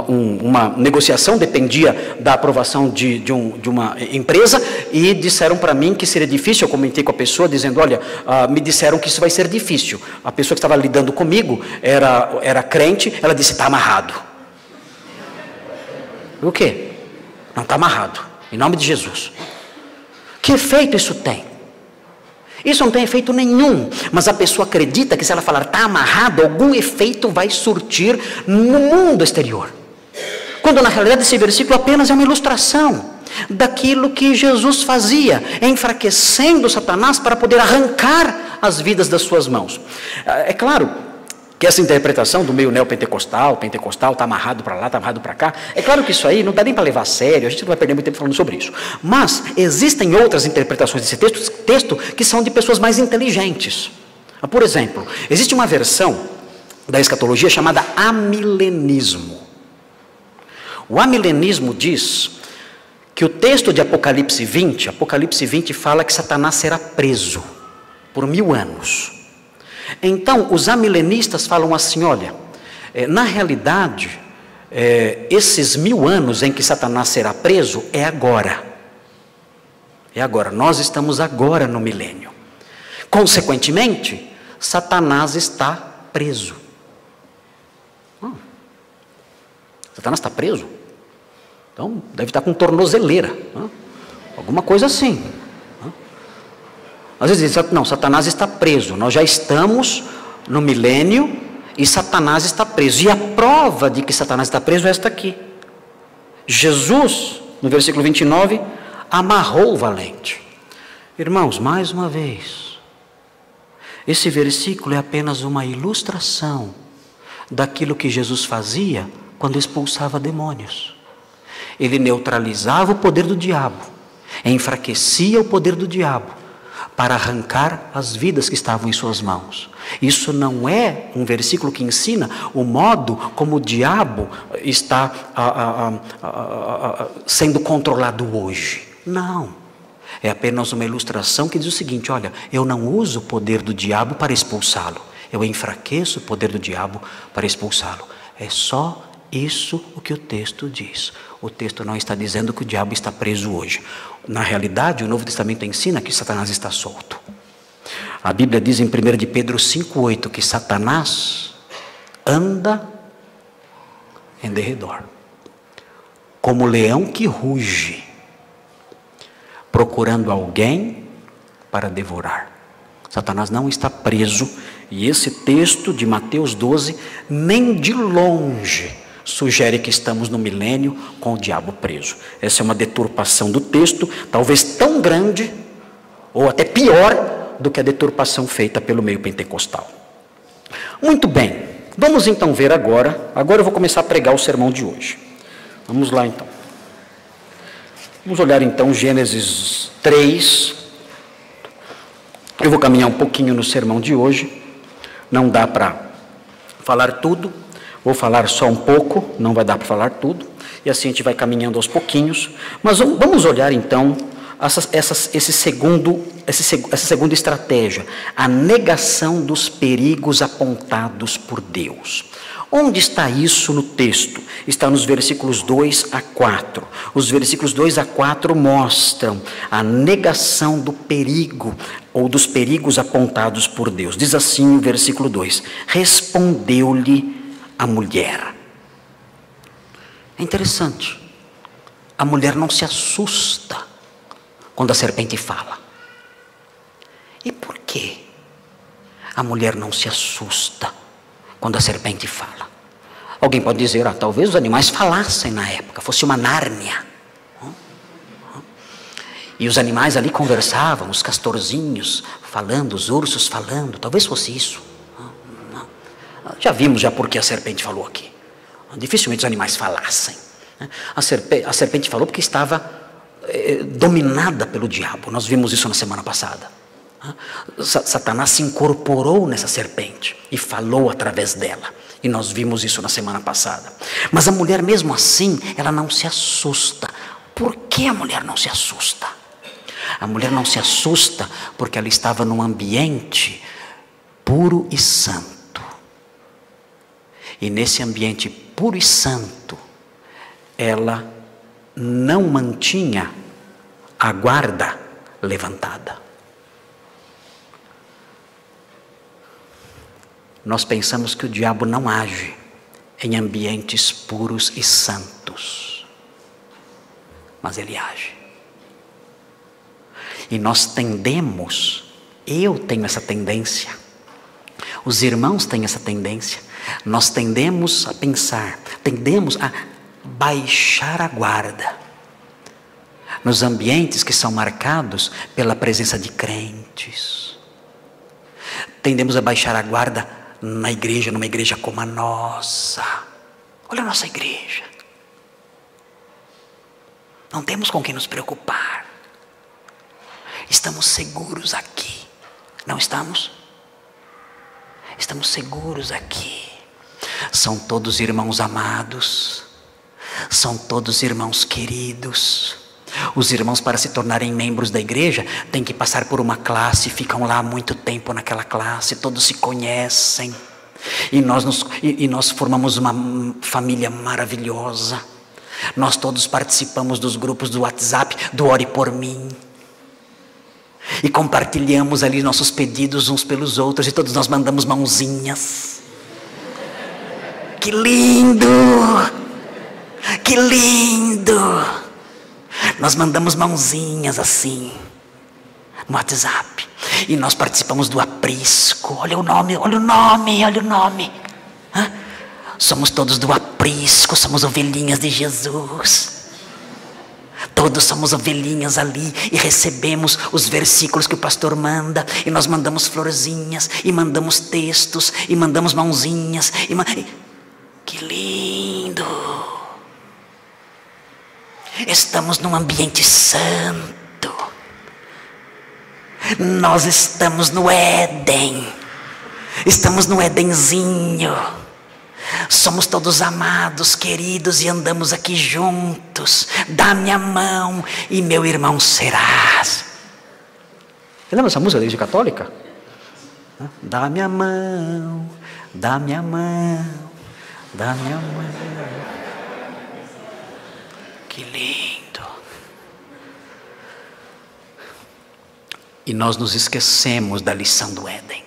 S2: uma negociação, dependia da aprovação de uma empresa, e disseram para mim que seria difícil. Eu comentei com a pessoa, dizendo, olha, me disseram que isso vai ser difícil. A pessoa que estava lidando comigo era crente, ela disse, está amarrado. O quê? Não, está amarrado, em nome de Jesus. Que efeito isso tem? Isso não tem efeito nenhum, mas a pessoa acredita que se ela falar está amarrado, algum efeito vai surtir no mundo exterior. Quando na realidade esse versículo apenas é uma ilustração daquilo que Jesus fazia, enfraquecendo Satanás para poder arrancar as vidas das suas mãos. É claro que essa interpretação do meio neopentecostal, está amarrado para lá, está amarrado para cá, é claro que isso aí não dá nem para levar a sério, a gente não vai perder muito tempo falando sobre isso. Mas existem outras interpretações desse texto que são de pessoas mais inteligentes. Por exemplo, existe uma versão da escatologia chamada amilenismo. O amilenismo diz que o texto de Apocalipse 20 fala que Satanás será preso por 1000 anos. Então, os amilenistas falam assim, olha, na realidade, esses 1000 anos em que Satanás será preso é agora. É agora, nós estamos agora no milênio. Consequentemente, Satanás está preso. Satanás está preso? Então, deve estar com tornozeleira, alguma coisa assim. Às vezes dizem, não, Satanás está preso, nós já estamos no milênio e Satanás está preso. E a prova de que Satanás está preso é esta aqui. Jesus, no versículo 29, amarrou o valente. Irmãos, mais uma vez, esse versículo é apenas uma ilustração daquilo que Jesus fazia quando expulsava demônios. Ele neutralizava o poder do diabo, enfraquecia o poder do diabo, para arrancar as vidas que estavam em suas mãos. Isso não é um versículo que ensina o modo como o diabo está sendo controlado hoje. Não. É apenas uma ilustração que diz o seguinte, olha, eu não uso o poder do diabo para expulsá-lo. Eu enfraqueço o poder do diabo para expulsá-lo. É só isso o que o texto diz. O texto não está dizendo que o diabo está preso hoje. Na realidade, o Novo Testamento ensina que Satanás está solto. A Bíblia diz em 1 de Pedro 5,8 que Satanás anda em derredor, como leão que ruge, procurando alguém para devorar. Satanás não está preso, e esse texto de Mateus 12 nem de longe sugere que estamos no milênio com o diabo preso. Essa é uma deturpação do texto, talvez tão grande, ou até pior, do que a deturpação feita pelo meio pentecostal. Muito bem, vamos então ver agora eu vou começar a pregar o sermão de hoje. Vamos lá então. Vamos olhar então Gênesis 3. Eu vou caminhar um pouquinho no sermão de hoje, não dá para falar tudo, vou falar só um pouco, não vai dar para falar tudo, e assim a gente vai caminhando aos pouquinhos, mas vamos olhar então essa segunda estratégia, a negação dos perigos apontados por Deus. Onde está isso no texto? Está nos versículos 2 a 4. Os versículos 2 a 4 mostram a negação do perigo, ou dos perigos apontados por Deus. Diz assim o versículo 2: respondeu-lhe a mulher. É interessante, a mulher não se assusta quando a serpente fala. E por quê a mulher não se assusta quando a serpente fala. Alguém pode dizer, talvez os animais falassem na época, fosse uma Nárnia. E os animais ali conversavam, os castorzinhos falando, os ursos falando, talvez fosse isso. Já vimos porque a serpente falou aqui. Dificilmente os animais falassem. A serpente falou porque estava dominada pelo diabo. Nós vimos isso na semana passada. Satanás se incorporou nessa serpente e falou através dela. E nós vimos isso na semana passada. Mas a mulher mesmo assim, ela não se assusta. Por que a mulher não se assusta? A mulher não se assusta porque ela estava num ambiente puro e santo. E nesse ambiente puro e santo, ela não mantinha a guarda levantada. Nós pensamos que o diabo não age em ambientes puros e santos, mas ele age. E nós tendemos, eu tenho essa tendência, os irmãos têm essa tendência, nós tendemos a pensar, tendemos a baixar a guarda nos ambientes que são marcados pela presença de crentes. Tendemos a baixar a guarda na igreja, numa igreja como a nossa. Olha a nossa igreja. Não temos com quem nos preocupar. Estamos seguros aqui. Não estamos? Estamos seguros aqui. São todos irmãos amados. São todos irmãos queridos. Os irmãos, para se tornarem membros da igreja, têm que passar por uma classe, ficam lá há muito tempo naquela classe, todos se conhecem. E nós formamos uma família maravilhosa. Nós todos participamos dos grupos do WhatsApp, do Ore por Mim. E compartilhamos ali nossos pedidos uns pelos outros, e todos nós mandamos mãozinhas. Que lindo! Que lindo! Nós mandamos mãozinhas assim, no WhatsApp. E nós participamos do aprisco. Olha o nome, olha o nome, olha o nome. Somos todos do aprisco, somos ovelhinhas de Jesus. Todos somos ovelhinhas ali e recebemos os versículos que o pastor manda. E nós mandamos florzinhas, e mandamos textos, e mandamos mãozinhas. Que lindo! Estamos num ambiente santo. Nós estamos no Éden. Estamos no Édenzinho. Somos todos amados, queridos, e andamos aqui juntos. Dá-me a mão e meu irmão serás. Você lembra essa música da Igreja Católica? Dá-me a mão, dá-me a mão, dá-me a mão. Que lindo. E nós nos esquecemos da lição do Éden.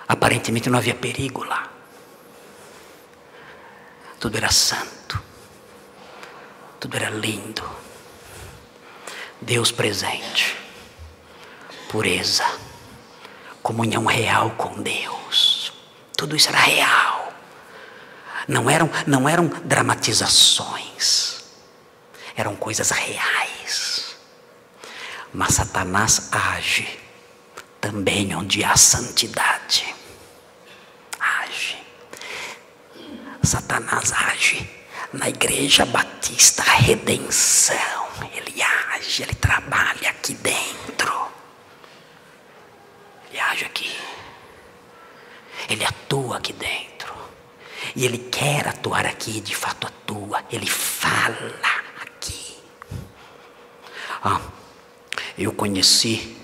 S2: Aparentemente não havia perigo lá. Tudo era santo. Tudo era lindo. Deus presente. Pureza. Comunhão real com Deus. Tudo isso era real. Não eram dramatizações. Eram coisas reais. Mas Satanás age também onde há santidade. Age. Satanás age na Igreja Batista Redenção. Ele age, ele trabalha aqui dentro. Ele age aqui. Ele atua aqui dentro. E ele quer atuar aqui, de fato atua. Ele fala aqui. Eu conheci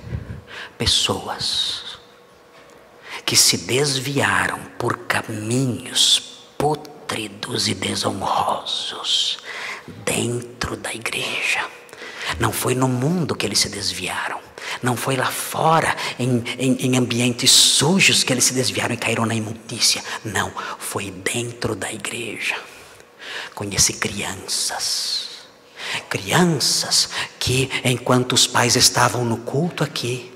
S2: pessoas que se desviaram por caminhos pútridos e desonrosos dentro da igreja. Não foi no mundo que eles se desviaram. Não foi lá fora, em ambientes sujos, que eles se desviaram e caíram na imundícia. Não, foi dentro da igreja. Conheci crianças que, enquanto os pais estavam no culto aqui,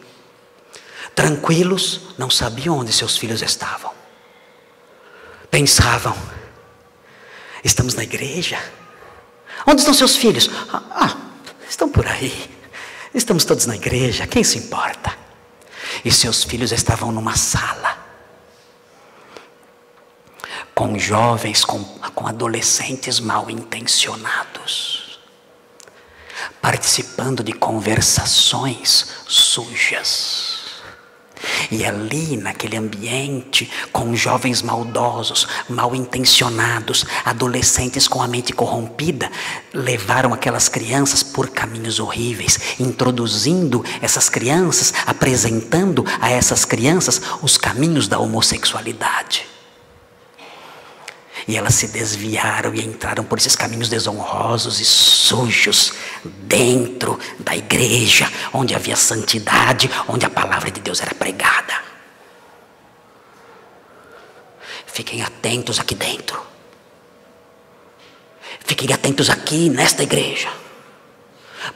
S2: tranquilos, não sabiam onde seus filhos estavam. Pensavam: estamos na igreja. Onde estão seus filhos? Estão por aí. Estamos todos na igreja, quem se importa? E seus filhos estavam numa sala, com jovens, com adolescentes mal intencionados, participando de conversações sujas. E ali, naquele ambiente, com jovens maldosos, mal intencionados, adolescentes com a mente corrompida, levaram aquelas crianças por caminhos horríveis, introduzindo essas crianças, apresentando a essas crianças os caminhos da homossexualidade. E elas se desviaram e entraram por esses caminhos desonrosos e sujos dentro da igreja, onde havia santidade, onde a palavra de Deus era pregada. Fiquem atentos aqui dentro. Fiquem atentos aqui nesta igreja.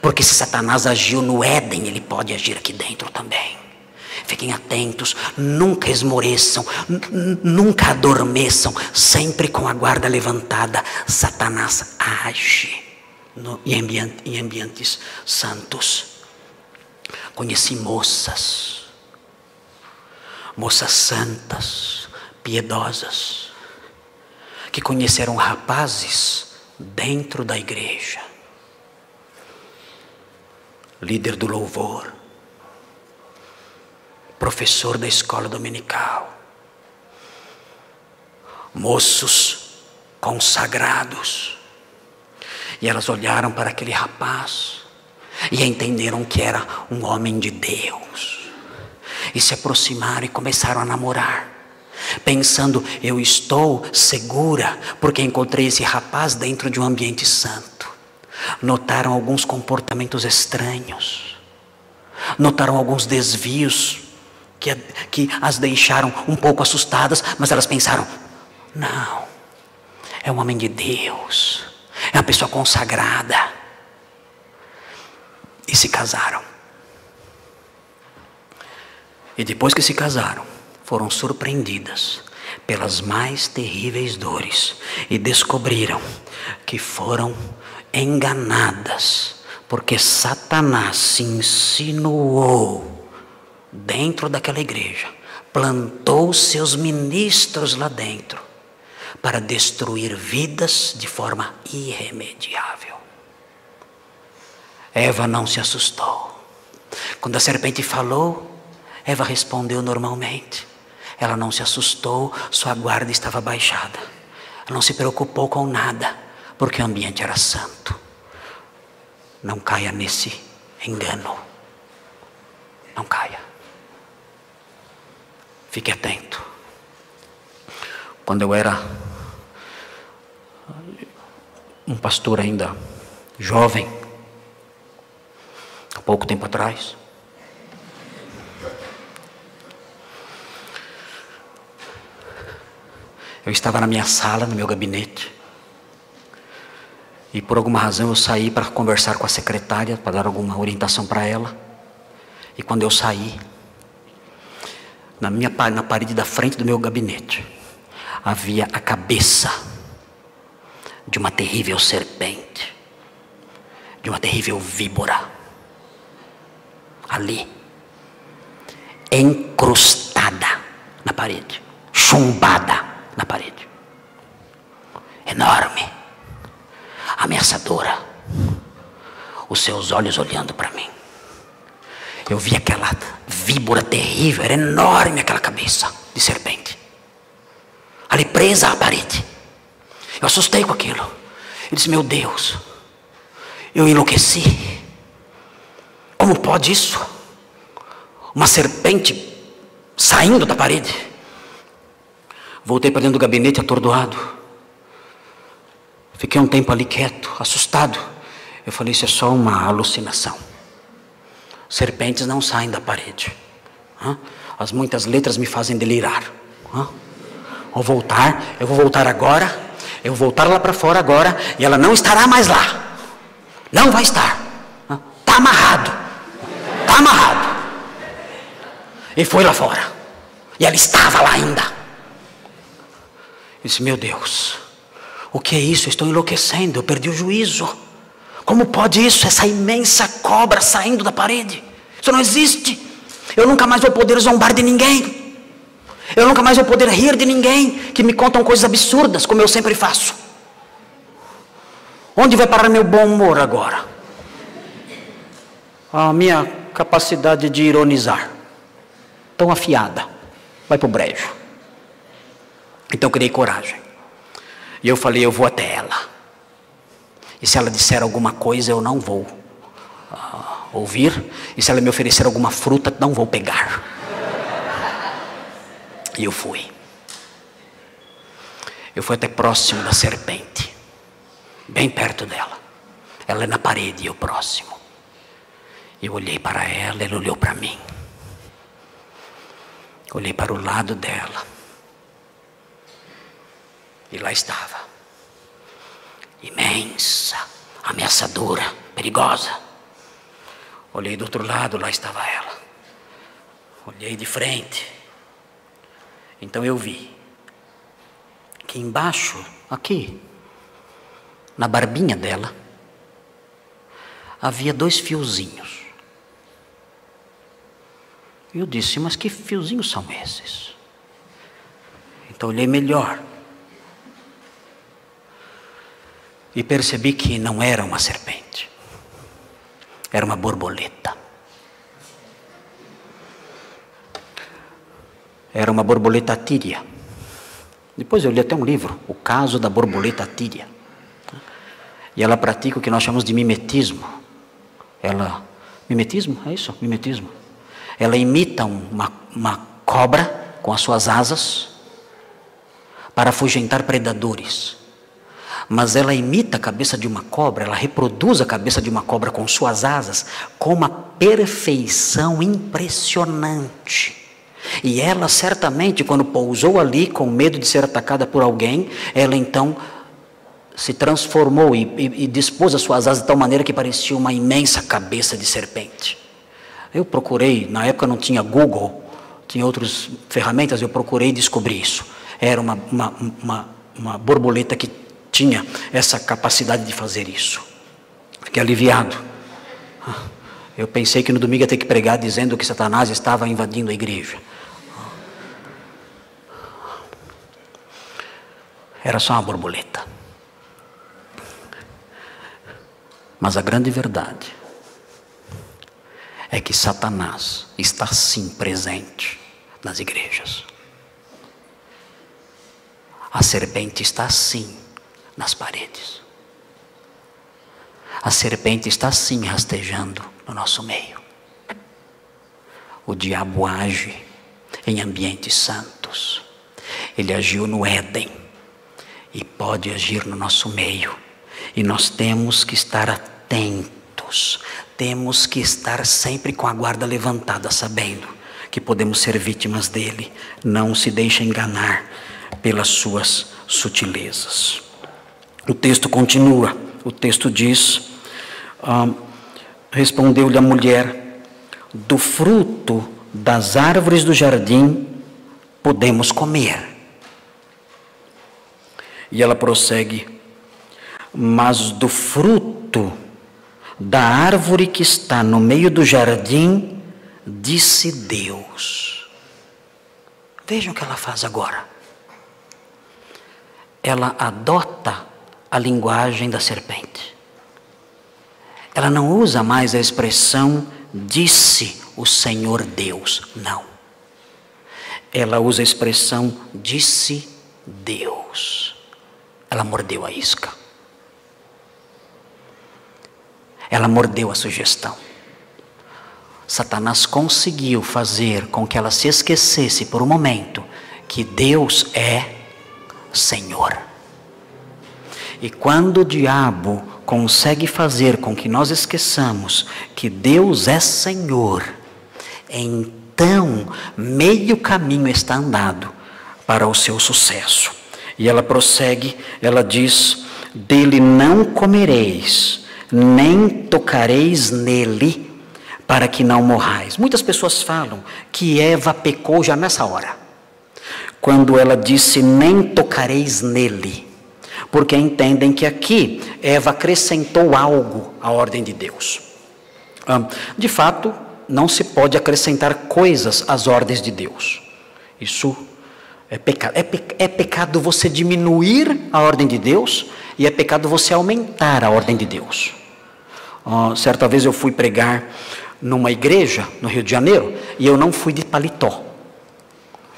S2: Porque se Satanás agiu no Éden, ele pode agir aqui dentro também. Fiquem atentos, nunca esmoreçam, nunca adormeçam, sempre com a guarda levantada. Satanás age em ambientes santos. Conheci moças santas, piedosas, que conheceram rapazes dentro da igreja. Líder do louvor, professor da escola dominical, moços consagrados. E elas olharam para aquele rapaz e entenderam que era um homem de Deus. E se aproximaram e começaram a namorar, pensando: eu estou segura porque encontrei esse rapaz dentro de um ambiente santo. Notaram alguns comportamentos estranhos, notaram alguns desvios que as deixaram um pouco assustadas, mas elas pensaram: não, é um homem de Deus, é uma pessoa consagrada. E se casaram. E depois que se casaram, foram surpreendidas pelas mais terríveis dores e descobriram que foram enganadas, porque Satanás se insinuou dentro daquela igreja, plantou seus ministros lá dentro para destruir vidas de forma irremediável. Eva não se assustou. Quando a serpente falou, Eva respondeu normalmente. Ela não se assustou, sua guarda estava baixada. Ela não se preocupou com nada, porque o ambiente era santo. Não caia nesse engano. Não caia. Fique atento. Quando eu era um pastor ainda jovem, há pouco tempo atrás, eu estava na minha sala, no meu gabinete, e por alguma razão eu saí para conversar com a secretária, para dar alguma orientação para ela. E quando eu saí, na parede da frente do meu gabinete, havia a cabeça de uma terrível serpente, de uma terrível víbora, ali, encrustada na parede, chumbada na parede, enorme, ameaçadora, os seus olhos olhando para mim. Eu vi aquela víbora terrível, era enorme aquela cabeça de serpente, ali presa à parede. Eu assustei com aquilo. Eu disse: meu Deus, eu enlouqueci. Como pode isso? Uma serpente saindo da parede. Voltei para dentro do gabinete atordoado. Fiquei um tempo ali quieto, assustado. Eu falei: isso é só uma alucinação. Serpentes não saem da parede. As muitas letras me fazem delirar. Eu vou voltar agora. Eu vou voltar lá para fora agora. E ela não estará mais lá. Não vai estar. Está amarrado. Está amarrado. E foi lá fora. E ela estava lá ainda. Eu disse, meu Deus, o que é isso? Eu estou enlouquecendo, eu perdi o juízo. Como pode isso? Essa imensa cobra saindo da parede. Isso não existe. Eu nunca mais vou poder zombar de ninguém. Eu nunca mais vou poder rir de ninguém que me contam coisas absurdas, como eu sempre faço. Onde vai parar meu bom humor agora? A minha capacidade de ironizar, tão afiada, vai para o brejo. Então eu criei coragem. E eu falei, eu vou até ela. E se ela disser alguma coisa, eu não vou ouvir. E se ela me oferecer alguma fruta, não vou pegar. E eu fui. Eu fui até próximo da serpente. Bem perto dela. Ela é na parede e eu próximo. Eu olhei para ela, ela olhou para mim. Olhei para o lado dela. E lá estava. Imensa, ameaçadora, perigosa. Olhei do outro lado, lá estava ela. Olhei de frente. Então eu vi que embaixo, aqui, na barbinha dela, havia 2 fiozinhos. Eu disse, mas que fiozinhos são esses? Então olhei melhor. E percebi que não era uma serpente. Era uma borboleta. Era uma borboleta tíria. Depois eu li até um livro, O Caso da Borboleta Tíria. E ela pratica o que nós chamamos de mimetismo. Mimetismo? É isso? Mimetismo. Ela imita uma cobra com as suas asas para afugentar predadores. Mas ela imita a cabeça de uma cobra, ela reproduz a cabeça de uma cobra com suas asas com uma perfeição impressionante. E ela certamente, quando pousou ali com medo de ser atacada por alguém, ela então se transformou e dispôs as suas asas de tal maneira que parecia uma imensa cabeça de serpente. Eu procurei, na época não tinha Google, tinha outras ferramentas, eu procurei descobrir isso. Era uma borboleta que tinha essa capacidade de fazer isso. Fiquei aliviado. Eu pensei que no domingo ia ter que pregar dizendo que Satanás estava invadindo a igreja. Era só uma borboleta. Mas a grande verdade é que Satanás está sim presente nas igrejas. A serpente está sim nas paredes. A serpente está sim rastejando no nosso meio. O diabo age em ambientes santos. Ele agiu no Éden e pode agir no nosso meio. E nós temos que estar atentos. Temos que estar sempre com a guarda levantada, sabendo que podemos ser vítimas dele. Não se deixe enganar pelas suas sutilezas. O texto continua, o texto diz, respondeu-lhe a mulher, do fruto das árvores do jardim podemos comer. E ela prossegue, mas do fruto da árvore que está no meio do jardim, disse Deus. Vejam o que ela faz agora. Ela adota a linguagem da serpente. Ela não usa mais a expressão disse o Senhor Deus. Não. Ela usa a expressão disse Deus. Ela mordeu a isca. Ela mordeu a sugestão. Satanás conseguiu fazer com que ela se esquecesse por um momento que Deus é Senhor. E quando o diabo consegue fazer com que nós esqueçamos que Deus é Senhor, então meio caminho está andado para o seu sucesso. E ela prossegue, ela diz, dele não comereis, nem tocareis nele, para que não morrais. Muitas pessoas falam que Eva pecou já nessa hora, quando ela disse, nem tocareis nele, porque entendem que aqui Eva acrescentou algo à ordem de Deus. De fato, não se pode acrescentar coisas às ordens de Deus. Isso é pecado. É pecado você diminuir a ordem de Deus, e é pecado você aumentar a ordem de Deus. Certa vez eu fui pregar numa igreja no Rio de Janeiro, e eu não fui de paletó.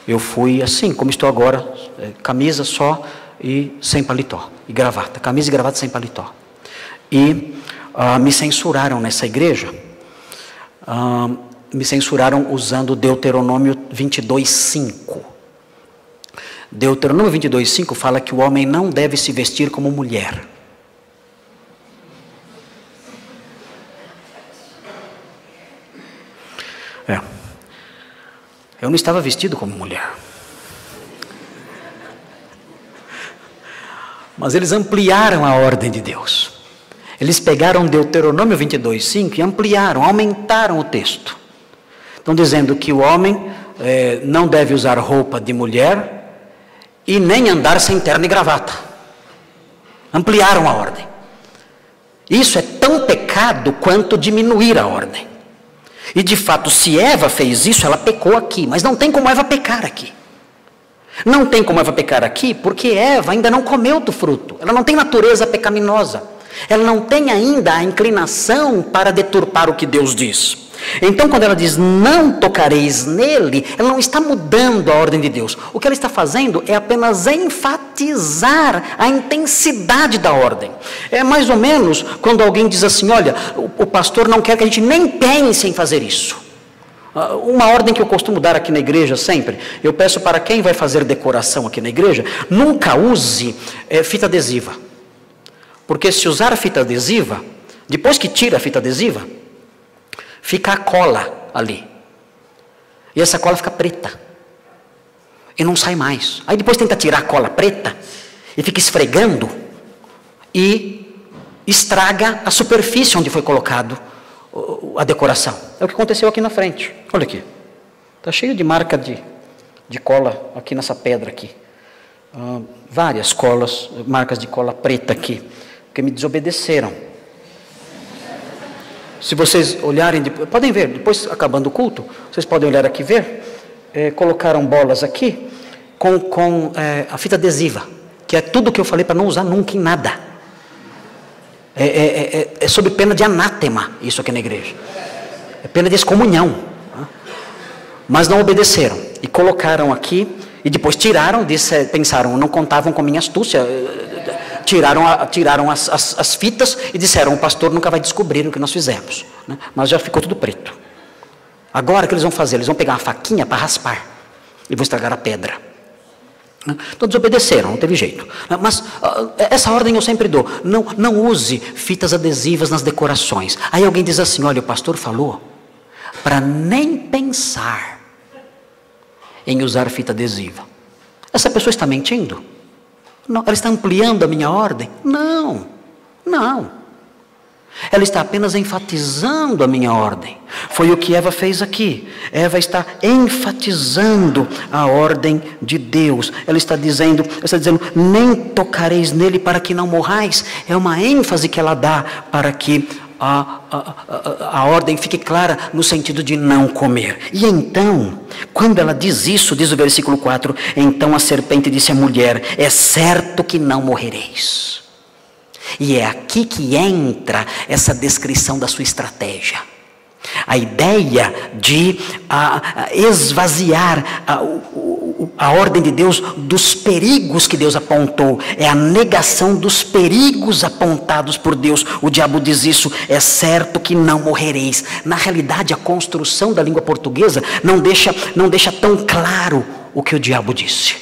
S2: Eu fui assim, como estou agora, camisa só e sem paletó, e gravata, camisa e gravata sem paletó. E me censuraram nessa igreja, me censuraram usando Deuteronômio 22:5. Deuteronômio 22:5 fala que o homem não deve se vestir como mulher. Eu não estava vestido como mulher. Mas eles ampliaram a ordem de Deus. Eles pegaram Deuteronômio 22:5 e ampliaram, aumentaram o texto. Estão dizendo que o homem não deve usar roupa de mulher e nem andar sem terno e gravata. Ampliaram a ordem. Isso é tão pecado quanto diminuir a ordem. E de fato, se Eva fez isso, ela pecou aqui. Mas não tem como Eva pecar aqui. Não tem como Eva pecar aqui, porque Eva ainda não comeu do fruto. Ela não tem natureza pecaminosa. Ela não tem ainda a inclinação para deturpar o que Deus diz. Então, quando ela diz, não tocareis nele, ela não está mudando a ordem de Deus. O que ela está fazendo é apenas enfatizar a intensidade da ordem. É mais ou menos quando alguém diz assim, olha, o pastor não quer que a gente nem pense em fazer isso. Uma ordem que eu costumo dar aqui na igreja sempre, eu peço para quem vai fazer decoração aqui na igreja, nunca use fita adesiva. Porque se usar a fita adesiva, depois que tira a fita adesiva, fica a cola ali. E essa cola fica preta. E não sai mais. Aí depois tenta tirar a cola preta e fica esfregando e estraga a superfície onde foi colocado a decoração. É o que aconteceu aqui na frente. Olha aqui. Está cheio de marca de cola aqui nessa pedra aqui. Várias colas, marcas de cola preta aqui. Porque me desobedeceram. Se vocês olharem, podem ver, depois acabando o culto, vocês podem olhar aqui e ver, colocaram bolas aqui com a fita adesiva, que é tudo que eu falei para não usar nunca em nada. É sob pena de anátema isso aqui na igreja. É pena de excomunhão. Mas não obedeceram e colocaram aqui e depois tiraram, pensaram, não contavam com minha astúcia. Tiraram as fitas e disseram, o pastor nunca vai descobrir o que nós fizemos, né? Mas já ficou tudo preto. Agora o que eles vão fazer? Eles vão pegar uma faquinha para raspar e vão estragar a pedra. Então desobedeceram, não teve jeito. Mas essa ordem eu sempre dou, não use fitas adesivas nas decorações. Aí alguém diz assim, olha, o pastor falou para nem pensar em usar fita adesiva. Essa pessoa está mentindo? Não, ela está ampliando a minha ordem? Não. Ela está apenas enfatizando a minha ordem. Foi o que Eva fez aqui. Eva está enfatizando a ordem de Deus. Ela está dizendo, nem tocareis nele para que não morrais. É uma ênfase que ela dá para que a ordem fique clara no sentido de não comer. E então, quando ela diz isso, diz o versículo 4, então a serpente disse à mulher, é certo que não morrereis. E é aqui que entra essa descrição da sua estratégia. A ideia de esvaziar a ordem de Deus dos perigos que Deus apontou. É a negação dos perigos apontados por Deus. O diabo diz isso, é certo que não morrereis. Na realidade, a construção da língua portuguesa não deixa tão claro o que o diabo disse.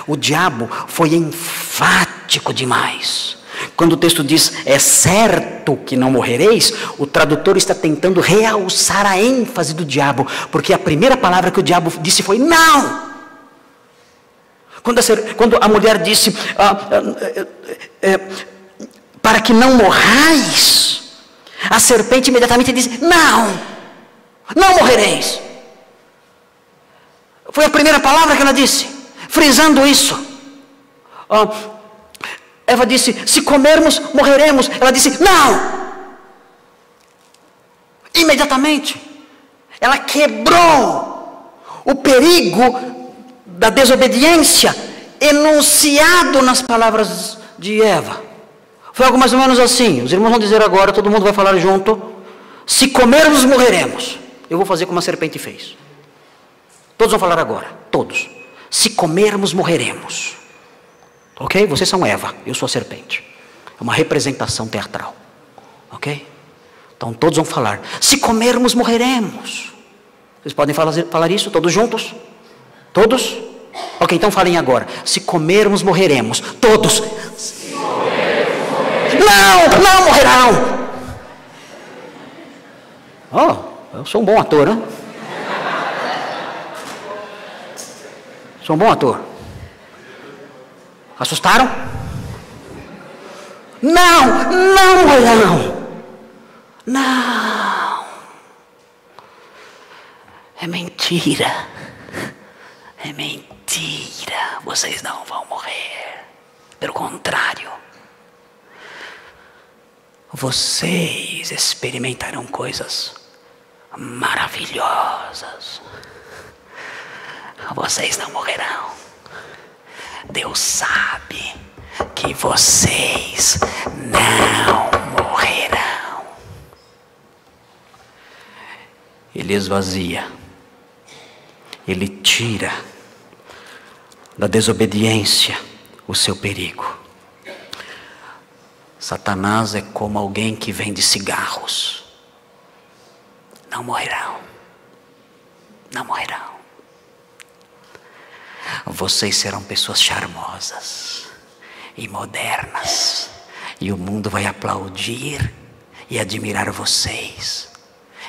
S2: O diabo foi enfático demais. Quando o texto diz, é certo que não morrereis, o tradutor está tentando realçar a ênfase do diabo, porque a primeira palavra que o diabo disse foi, não! Quando a mulher disse, para que não morrais, a serpente imediatamente disse, não!
S1: Não morrereis. Foi a primeira palavra que ela disse, frisando isso. Eva disse, se comermos, morreremos. Ela disse, não. Imediatamente, ela quebrou o perigo da desobediência enunciado nas palavras de Eva. Foi algo mais ou menos assim. Os irmãos vão dizer agora, todo mundo vai falar junto. Se comermos, morreremos. Eu vou fazer como a serpente fez. Todos vão falar agora, todos. Se comermos, morreremos. Ok? Vocês são Eva, eu sou a serpente. É uma representação teatral. Ok? Então todos vão falar, se comermos, morreremos. Vocês podem falar isso, todos juntos? Todos? Ok, então falem agora. Se comermos, morreremos. Todos. Se comermos, morreremos. Não morrerão. Eu sou um bom ator, hein? Sou um bom ator. Assustaram? Não morrerão. Não. É mentira. É mentira. Vocês não vão morrer. Pelo contrário. Vocês experimentarão coisas maravilhosas. Vocês não morrerão. Deus sabe que vocês não morrerão. Ele esvazia, ele tira da desobediência o seu perigo. Satanás é como alguém que vende cigarros. Não morrerão. Não morrerão. Vocês serão pessoas charmosas e modernas, e o mundo vai aplaudir e admirar vocês,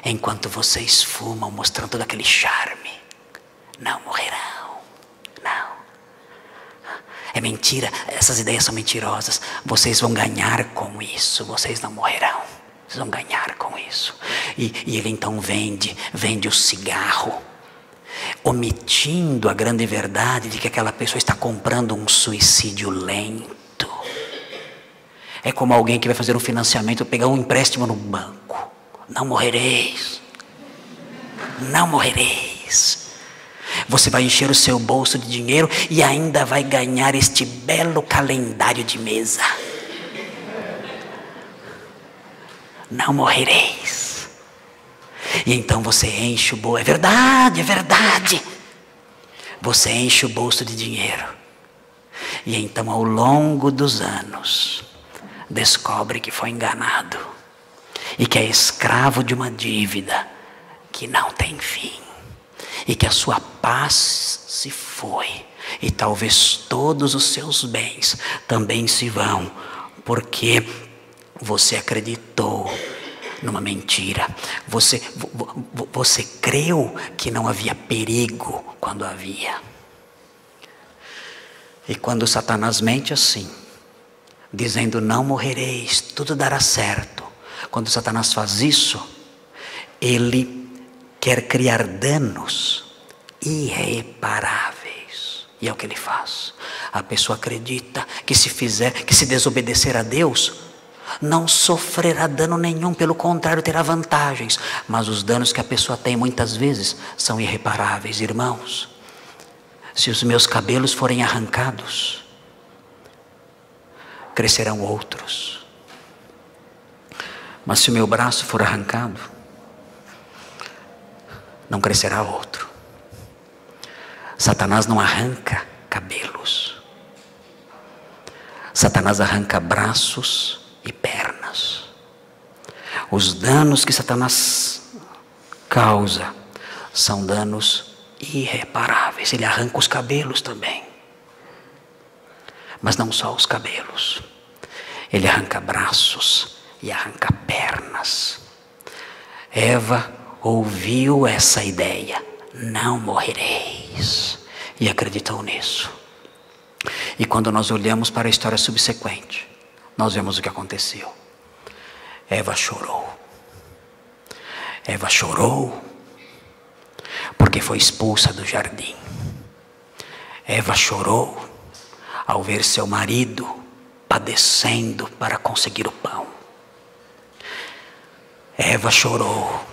S1: enquanto vocês fumam, mostrando todo aquele charme. Não morrerão. Não. É mentira, essas ideias são mentirosas. Vocês vão ganhar com isso. Vocês não morrerão. Vocês vão ganhar com isso. E ele então vende o cigarro, omitindo a grande verdade de que aquela pessoa está comprando um suicídio lento. É como alguém que vai fazer um financiamento, pegar um empréstimo no banco. Não morrereis. Não morrereis. Você vai encher o seu bolso de dinheiro e ainda vai ganhar este belo calendário de mesa. Não morrereis. E então você enche o bolso. É verdade, é verdade. Você enche o bolso de dinheiro. E então ao longo dos anos descobre que foi enganado e que é escravo de uma dívida que não tem fim, e que a sua paz se foi, e talvez todos os seus bens também se vão, porque você acreditou numa mentira. Você creu que não havia perigo quando havia. E quando Satanás mente assim, dizendo não morrereis, tudo dará certo. Quando Satanás faz isso, ele quer criar danos irreparáveis. E é o que ele faz. A pessoa acredita que se desobedecer a Deus, não sofrerá dano nenhum, pelo contrário, terá vantagens. Mas os danos que a pessoa tem muitas vezes são irreparáveis. Irmãos, se os meus cabelos forem arrancados, crescerão outros. Mas se o meu braço for arrancado, não crescerá outro. Satanás não arranca cabelos. Satanás arranca braços e pernas. Os danos que Satanás causa são danos irreparáveis. Ele arranca os cabelos também. Mas não só os cabelos. Ele arranca braços e arranca pernas. Eva ouviu essa ideia, não morrereis, e acreditou nisso. E quando nós olhamos para a história subsequente, nós vemos o que aconteceu. Eva chorou. Eva chorou
S2: porque foi expulsa do jardim. Eva chorou ao ver seu marido padecendo para conseguir o pão. Eva chorou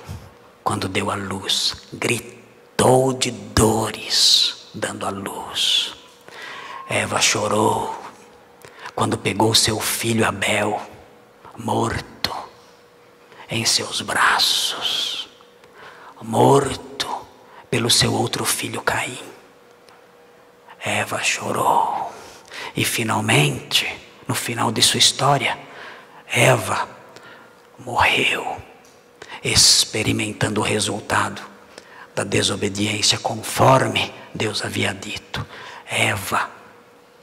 S2: quando deu à luz, gritou de dores dando à luz. Eva chorou quando pegou seu filho Abel, morto, em seus braços, morto pelo seu outro filho Caim. Eva chorou e finalmente, no final de sua história, Eva morreu, experimentando o resultado da desobediência conforme Deus havia dito. Eva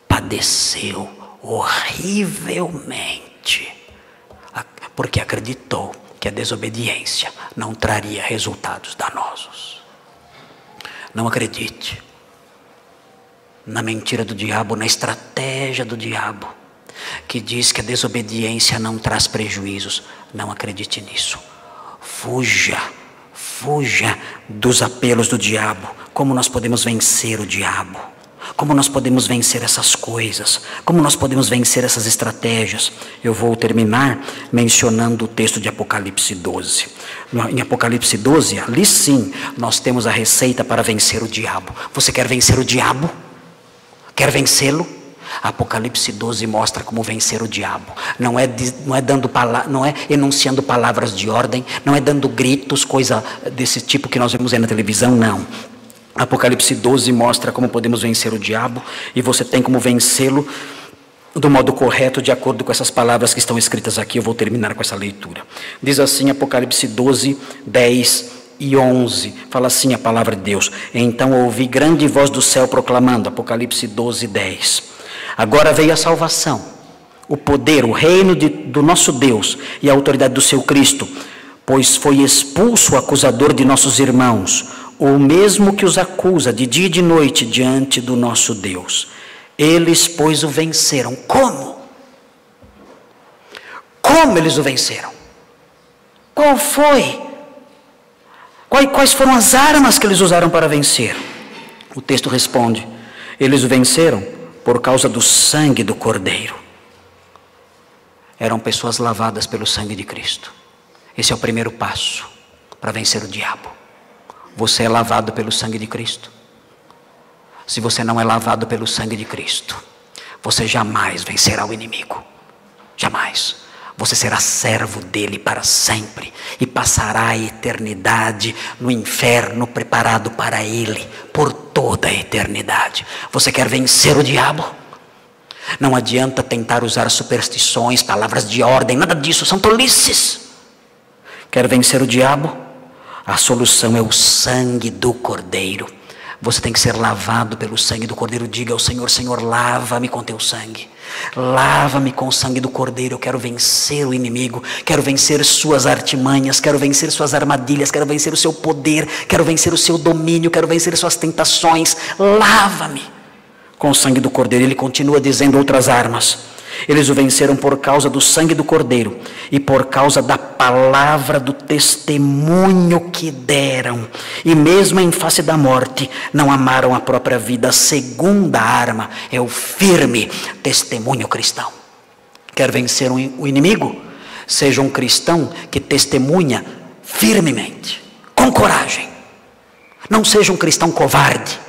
S2: padeceu horrivelmente, porque acreditou que a desobediência não traria resultados danosos. Não acredite na mentira do diabo, na estratégia do diabo, que diz que a desobediência não traz prejuízos. Não acredite nisso. Fuja dos apelos do diabo. Como nós podemos vencer o diabo? Como nós podemos vencer essas coisas? Como nós podemos vencer essas estratégias? Eu vou terminar mencionando o texto de Apocalipse 12. Em Apocalipse 12, ali sim, nós temos a receita para vencer o diabo. Você quer vencer o diabo? Quer vencê-lo? Apocalipse 12 mostra como vencer o diabo. Não é enunciando palavras de ordem, não é dando gritos, coisa desse tipo que nós vemos aí na televisão, não. Apocalipse 12 mostra como podemos vencer o diabo, e você tem como vencê-lo do modo correto, de acordo com essas palavras que estão escritas aqui. Eu vou terminar com essa leitura. Diz assim, Apocalipse 12, 10 e 11, fala assim a palavra de Deus: então ouvi grande voz do céu proclamando, Apocalipse 12, 10, agora veio a salvação, o poder, o reino do nosso Deus e a autoridade do seu Cristo, pois foi expulso o acusador de nossos irmãos, o mesmo que os acusa de dia e de noite diante do nosso Deus. Eles, pois, o venceram. Como? Como eles o venceram? Qual foi? Quais foram as armas que eles usaram para vencer? O texto responde: eles o venceram por causa do sangue do Cordeiro. Eram pessoas lavadas pelo sangue de Cristo. Esse é o primeiro passo para vencer o diabo. Você é lavado pelo sangue de Cristo? Se você não é lavado pelo sangue de Cristo, você jamais vencerá o inimigo. Jamais. Você será servo dele para sempre e passará a eternidade no inferno preparado para ele por toda a eternidade. Você quer vencer o diabo? Não adianta tentar usar superstições, palavras de ordem, nada disso, são tolices. Quer vencer o diabo? A solução é o sangue do Cordeiro. Você tem que ser lavado pelo sangue do Cordeiro. Diga ao Senhor: Senhor, lava-me com teu sangue. Lava-me com o sangue do Cordeiro. Eu quero vencer o inimigo. Quero vencer suas artimanhas. Quero vencer suas armadilhas. Quero vencer o seu poder. Quero vencer o seu domínio. Quero vencer suas tentações. Lava-me com o sangue do Cordeiro. Ele continua dizendo outras armas. Eles o venceram por causa do sangue do Cordeiro e por causa da palavra do testemunho que deram. E mesmo em face da morte, não amaram a própria vida. A segunda arma é o firme testemunho cristão. Quer vencer o inimigo? Seja um cristão que testemunha firmemente, com coragem. Não seja um cristão covarde.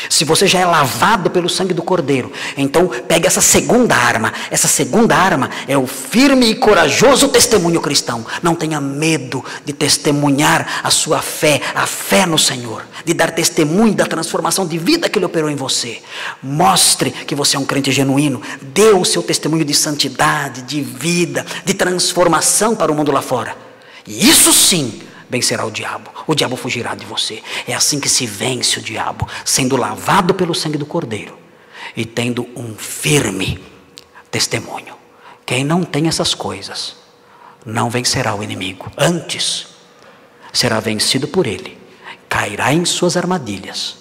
S2: Se você já é lavado pelo sangue do Cordeiro, então pegue essa segunda arma. Essa segunda arma é o firme e corajoso testemunho cristão. Não tenha medo de testemunhar a sua fé, a fé no Senhor, de dar testemunho da transformação de vida que Ele operou em você. Mostre que você é um crente genuíno. Dê o seu testemunho de santidade, de vida, de transformação para o mundo lá fora. E isso sim vencerá o diabo. O diabo fugirá de você. É assim que se vence o diabo, sendo lavado pelo sangue do Cordeiro e tendo um firme testemunho. Quem não tem essas coisas não vencerá o inimigo. Antes, será vencido por ele, cairá em suas armadilhas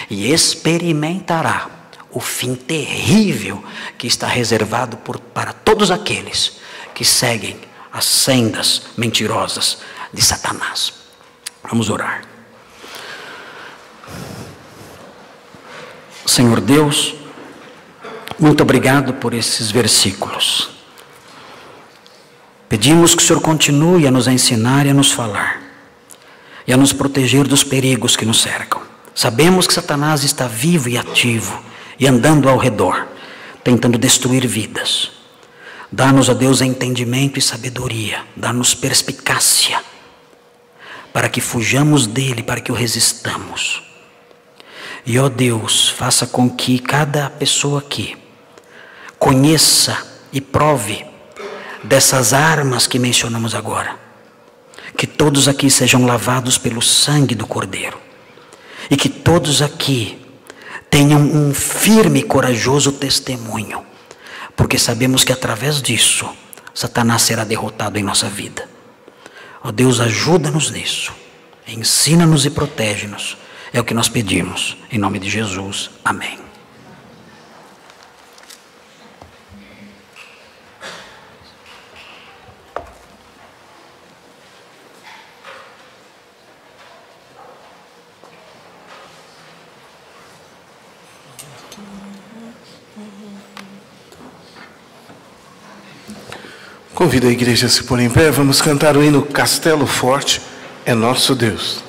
S2: e experimentará o fim terrível que está reservado para todos aqueles que seguem as sendas mentirosas de Satanás. Vamos orar. Senhor Deus, muito obrigado por esses versículos. Pedimos que o Senhor continue a nos ensinar e a nos falar, e a nos proteger dos perigos que nos cercam. Sabemos que Satanás está vivo e ativo, e andando ao redor, tentando destruir vidas. Dá-nos, ó Deus, entendimento e sabedoria, dá-nos perspicácia, para que fujamos dele, para que o resistamos. E, ó Deus, faça com que cada pessoa aqui conheça e prove dessas armas que mencionamos agora. Que todos aqui sejam lavados pelo sangue do Cordeiro. E que todos aqui tenham um firme e corajoso testemunho. Porque sabemos que através disso, Satanás será derrotado em nossa vida. Ó Deus, ajuda-nos nisso. Ensina-nos e protege-nos. É o que nós pedimos. Em nome de Jesus. Amém.
S3: Convido a igreja a se pôr em pé. Vamos cantar o hino Castelo Forte é Nosso Deus.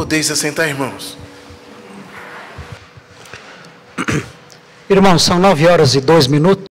S3: Podeis assentar, irmãos.
S2: Irmãos, são 9h02.